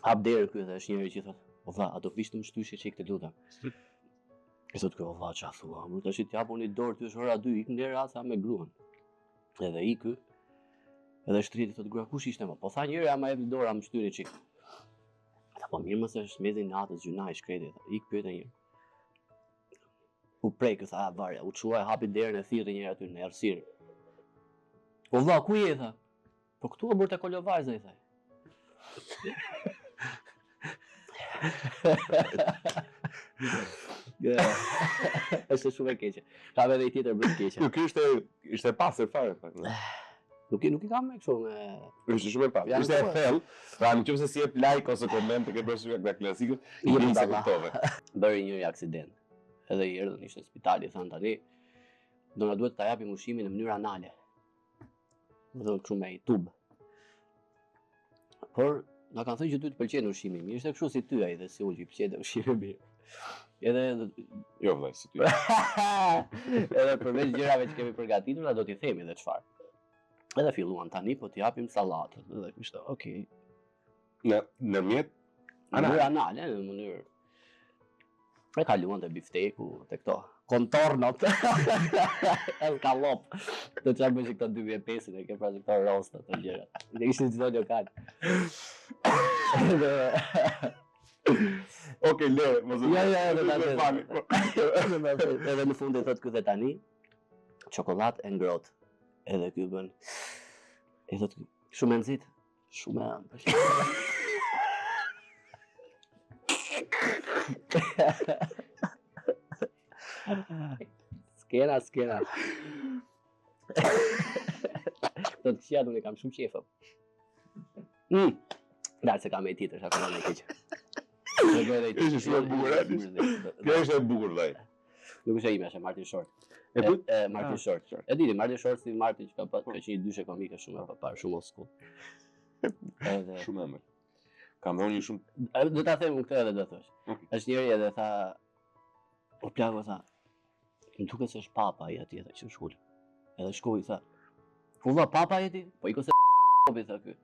hap derën ky dhe është njëri që thot, "O vlla, a do vish të më shtyshje çik të lutem?" E thot ky, "O vlla, çfarë thua? Më tash ti japun një dorë ty është ora 2, ik ndera sa me gruan." Edhe i ky. Edhe shtriti thot grua, "Kush ishte më?" Po tha njëri, "Ama jep dora, më shtyri çik." Tha, "Po mirë mos është mezi natës gjunaj shkreti." Ik pyet një. U prek, tha, "Varja, u çuaj, hapi derën e thirrë njëri aty në errësirë." "Po vlla, ku je?" tha. "Po këtu e bërë te Kolovajza," i tha. Është shumë e keqe. Ka edhe një tjetër bërë keqe. Ky ishte pastër fare fakt. Nuk i kam me kështu me... Ishte shumë e pastër. Ishte e thellë. Pra nëse si jep like ose koment të ke bërë nga klasikët, i jep sa kuptove. Bëri një aksident. Edhe i erdhën, ishte në spital, i thanë tani, do na duhet ta japim ushqimin në mënyrë anale. Do kështu me tub. Por na kanë thënë që ty të pëlqen ushqimi mirë, ishte kështu si ty ai dhe si unë që i pëlqente ushqimi mirë. Edhe jo vëllai si ty. Edhe përveç gjërave që kemi përgatitur, do t'i themi edhe çfarë. Edhe filluan tani po t'i japim sallatë. Edhe kishte, okay. Në mjet anale, në mënyrë. E kaluan te bifteku, te këto kontornot. El kallop. Do të çfarë bëj këto 2005-in, e ke pra këto rosta të gjëra. Ne ishte çdo lokal. Okej, le, mos e. Ja, edhe në fund e thot ky dhe tani çokoladë e ngrohtë. Edhe ky bën. E thot shumë e nxit, shumë e ëmbël. Skena. Do të këqia unë kam shumë qefë. Dalë se kam e tjetër, shaka në e keqë. Ishte shumë e bukur, kjo është e bukur, vllai. Nuk është e ime, është Martin Short. Martin Short. E dini, Martin Short si Martin që ka qenë dyshe komike shumë e parë, shumë old school. Shumë ëmbël. Kam dhënë një shumë. Do ta them këtë edhe do thosh. Është njëri edhe tha, o plago tha, më duket se është papa ai atje që është ul. Edhe shkoi tha, "Po valla papa jeti?" Po iko se i tha ky.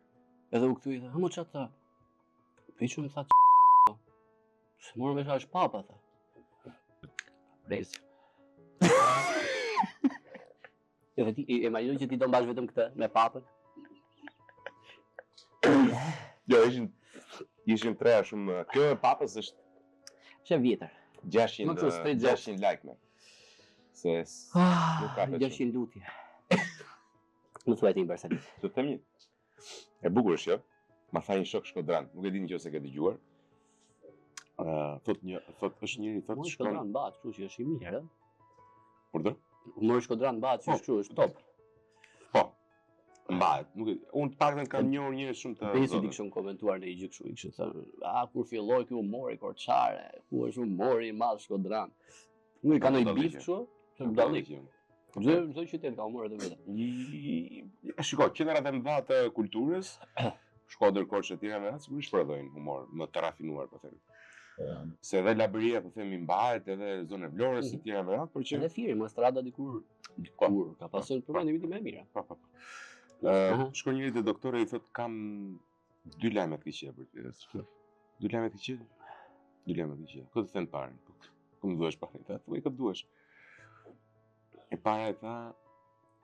Edhe u kthyi tha, "Mo çfarë tha?" Po i shumë tha, "Se morëm vesh është papa tha." Rezi. Edhe ti imagjino që ti do mbash vetëm këtë me papën. Jo, ishin treja shumë. Kjo e papës është vjetër. 600 like me. Se nuk ka 600 lutje. Më thuaj ti Barsalet. Do të them një. E bukur është jo. Ma tha një shok shkodran, nuk e di nëse ke dëgjuar. është njëri, thot Humori shkon. Shkodran mbahet, kështu që është i mirë, Urdhër? Humori Shkodran mbahet, që kështu është top. Po. Mbahet. Unë të paktën kam njohur njerëz shumë të Besi di kishëm komentuar në i gjë kështu, i kishë thënë, kur filloi ky humori korçare, ku është humori i madh Shkodran. Nuk i kanë ndonjë bif kështu, është dallik. Çdo qytet ka humoret e veta. Shiko, qendrat e mëdha të kulturës, Shkodër, Korçë e tjera me atë sigurisht prodhojnë humor më të rafinuar, po them. Se edhe Labëria, po themi, mbahet, edhe zona e Vlorës e tjera me atë, por që Edhe Firi, më strada dikur ka pasur përmendim më mirë. Shkon njëri te doktori i thot kam 2 lajme të këqija për ty. 2 lajme të këqija? 2 lajme të këqija. Këtë thën parën. Ku më duhesh parën? Tha, thuaj këtë duhesh. E para e tha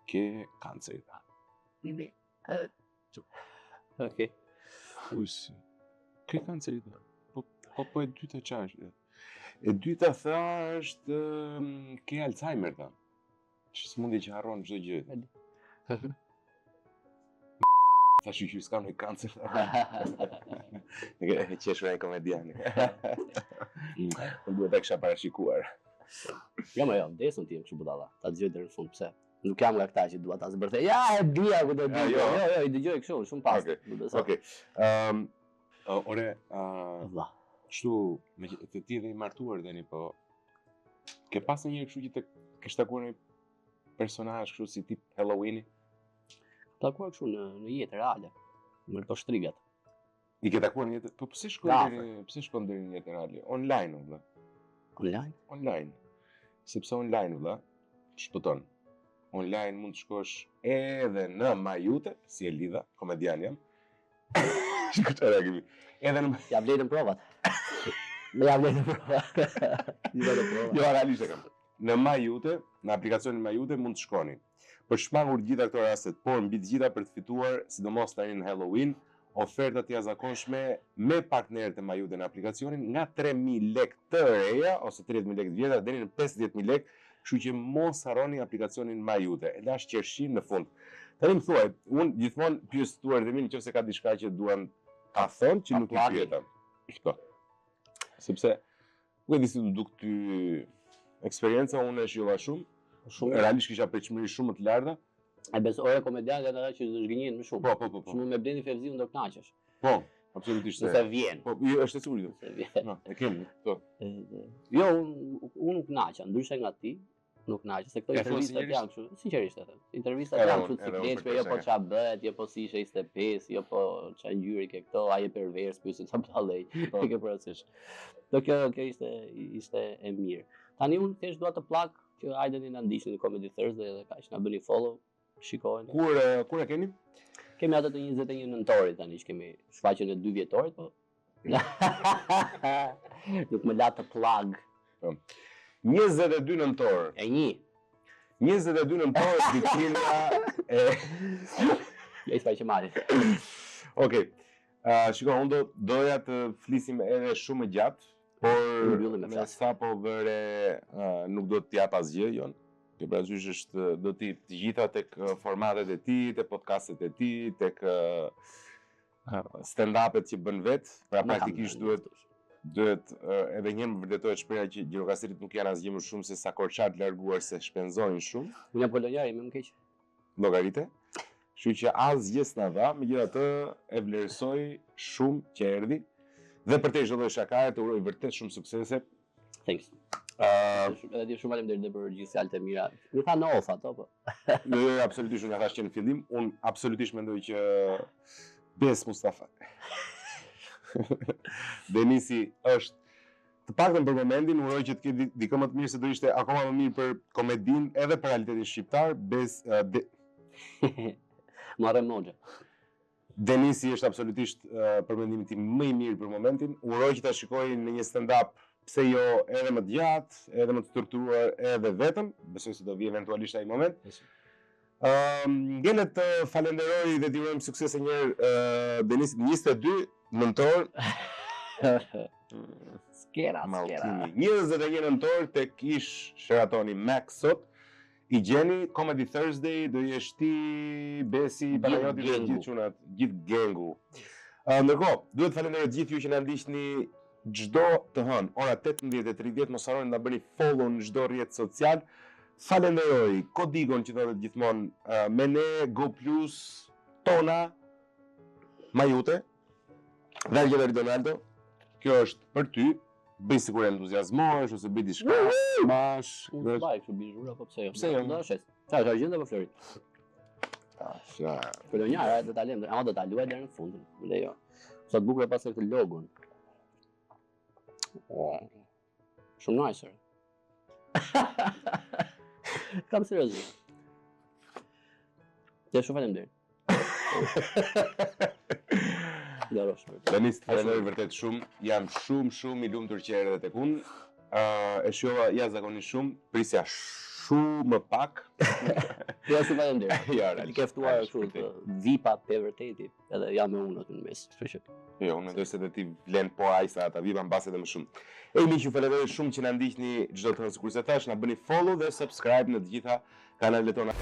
ke kancer i tha. Okej. Ush. Ke kancer i tha. Po e dyta çfarë është? E dyta tha është ke Alzheimer tha. Që s'mundi që harron çdo gjë. Thash që s'ka ndonjë kancer. E qeshur ai komedian. Unë duhet ta kisha parashikuar. Jo, desën ti kështu budalla. Ta dëgjoj deri në fund pse. Nuk jam nga këta që dua ta zbërthej. Ja, e dia ku do të di. Jo, i dëgjoj kështu, shumë pas. Okej. Ore, kështu, me të ti dhe i martuar dheni, po ke pas njëri kështu që të kesh takuar një personazh kështu si tip Halloweeni? Takuar kështu në jetë reale, me këto shtrigat. I ke takuar në jetë, po pse shkon deri në jetë reale? Online, vëlla. Online. Sepse online, vëlla, shpëton. Online mund të shkosh edhe në Majute, si e lidha, komedian jam. Shko çfarë kemi. Edhe në ja vletën provat. Ja vletën provat. Jo, realisht e kam. Në Majute, në aplikacionin Majute mund të shkoni. Për shmangur gjitha këto rastet, por mbi të gjitha për të fituar, sidomos tani në Halloween, ofertat të jashtëzakonshme me partnerët e Majute në aplikacionin nga 3.000 lekë të reja ose 30.000 lekë të vjetra deri në 50.000 lekë, kështu që mos harroni aplikacionin Majute. E lash qershin në fund. Tani më thuaj, unë gjithmonë pyes tuar dhe mirë nëse ka diçka që duan ta thonë që nuk i pyeta. Po. Sepse ku e di si do duk ty eksperienca unë e shijova shumë. Realisht kisha pritshmëri shumë më të larta. E besoj komedianët ata që zhgënjen më shumë. Po. Shumë me Blendi Fevziun do kënaqesh. Po, absolutisht. Se vjen. Po, është e sigurt. Se vjen. No, e kemi. Po. Jo, unë nuk kënaqem, ndryshe nga ti. Nuk kënaqem se këto intervistat janë kështu, sinqerisht e them. Intervistat janë kështu si leçme, jo po ç'a bëhet, jo po si ishe 25, jo po ç'a ngjyri ke këto, ai e pervers pyesin sa ballej. E ke parasysh. Do kjo ishte e mirë. Tani unë thjesht dua të plak që hajdeni na ndiqni në Comedy Thursday dhe kaq na bëni follow, shikojeni. Kur e keni? Kemi atë të 21 nëntorit tani që kemi shfaqjen e 2 vjetorit, po. Nuk më la të plag. 22 nëntor. E një. 22 nëntor vitrina e Ja i shfaqje marrit. Okej. Shiko, unë doja të flisim edhe shumë gjatë, por me sapo vëre nuk do të jap asgjë, jon. Ke parasysh është do të gjitha tek formatet e tij, tek podcastet e tij, tek stand-upet që bën vet, pra praktikisht duhet edhe një më vërtetohet shpreha që gjirokastrit nuk janë asgjë më shumë se sa korçat larguar se shpenzojnë shumë. Unë jam polonjar, më keq. Llogarite. Kështu që asgjë s'na dha, megjithatë e vlerësoj shumë që erdhi. Dhe për te çdo lloj shakaje të uroj vërtet shumë suksese. Thanks. Edhe ti shumë faleminderit për gjithë fjalët e mira. Më tha of ato po. Jo, absolutisht unë thash që në fillim, unë absolutisht mendoj që Bes Mustafa. Denisi është të paktën për momentin uroj që të ketë dikë më të mirë se do ishte akoma më mirë për komedinë edhe për realitetin shqiptar. Marrë moxha. Denisi është absolutisht për mendimin tim më i mirë për momentin. Uroj që ta shikoj në një stand-up, pse jo edhe më të gjatë, edhe më të strukturuar edhe vetëm. Besoj se do vi eventualisht ai moment. Ngjelet të falenderoj dhe t'i urojmë sukses e njërë Denisit 22 nëntor. Skera. 21 nëntor tek ish Sheratoni Max sot. I gjeni Comedy Thursday, do jesh ti, Besi, Panajoti dhe gjithë çunat, gjithë gengu. Ndërkohë, duhet falenderoj gjithë ju që na ndiqni çdo të hënë, ora 18:30, mos harroni ta bëni follow në çdo rrjet social. Falenderoj Kodigon që thotë gjithmonë me ne, Go Plus, Tona, Majute, Vergjeleri Donaldo. Kjo është për ty. Bëj sikur entuziazmohesh ose bëj diçka bash. Mbaj kështu bizhura po pse jo? Pse jo? Do shes. Çfarë gjendë po Flori? Asha. Kolonjara do ta lëm, ama do ta luaj deri në fund. Lejo. Sa të bukur pas këtë logon. Shumë nice. Kam seriozisht. Të shumë faleminderit. Denis, të falenderoj vërtet shumë. Jam shumë I lumtur që erdhe tek unë. E shova jashtëzakonisht shumë, prisja shumë më pak. Jo, shumë faleminderit. Ja, Ti ke ftuar kështu të vipa pe vërteti, edhe jam me unë aty në mes, kështu që. Jo, unë mendoj se do ti vlen po aq sa ata vipa mbas edhe më shumë. E miq, ju falenderoj shumë që na ndiqni çdo të herë, sikur se thash, na bëni follow dhe subscribe në të gjitha kanalet tona.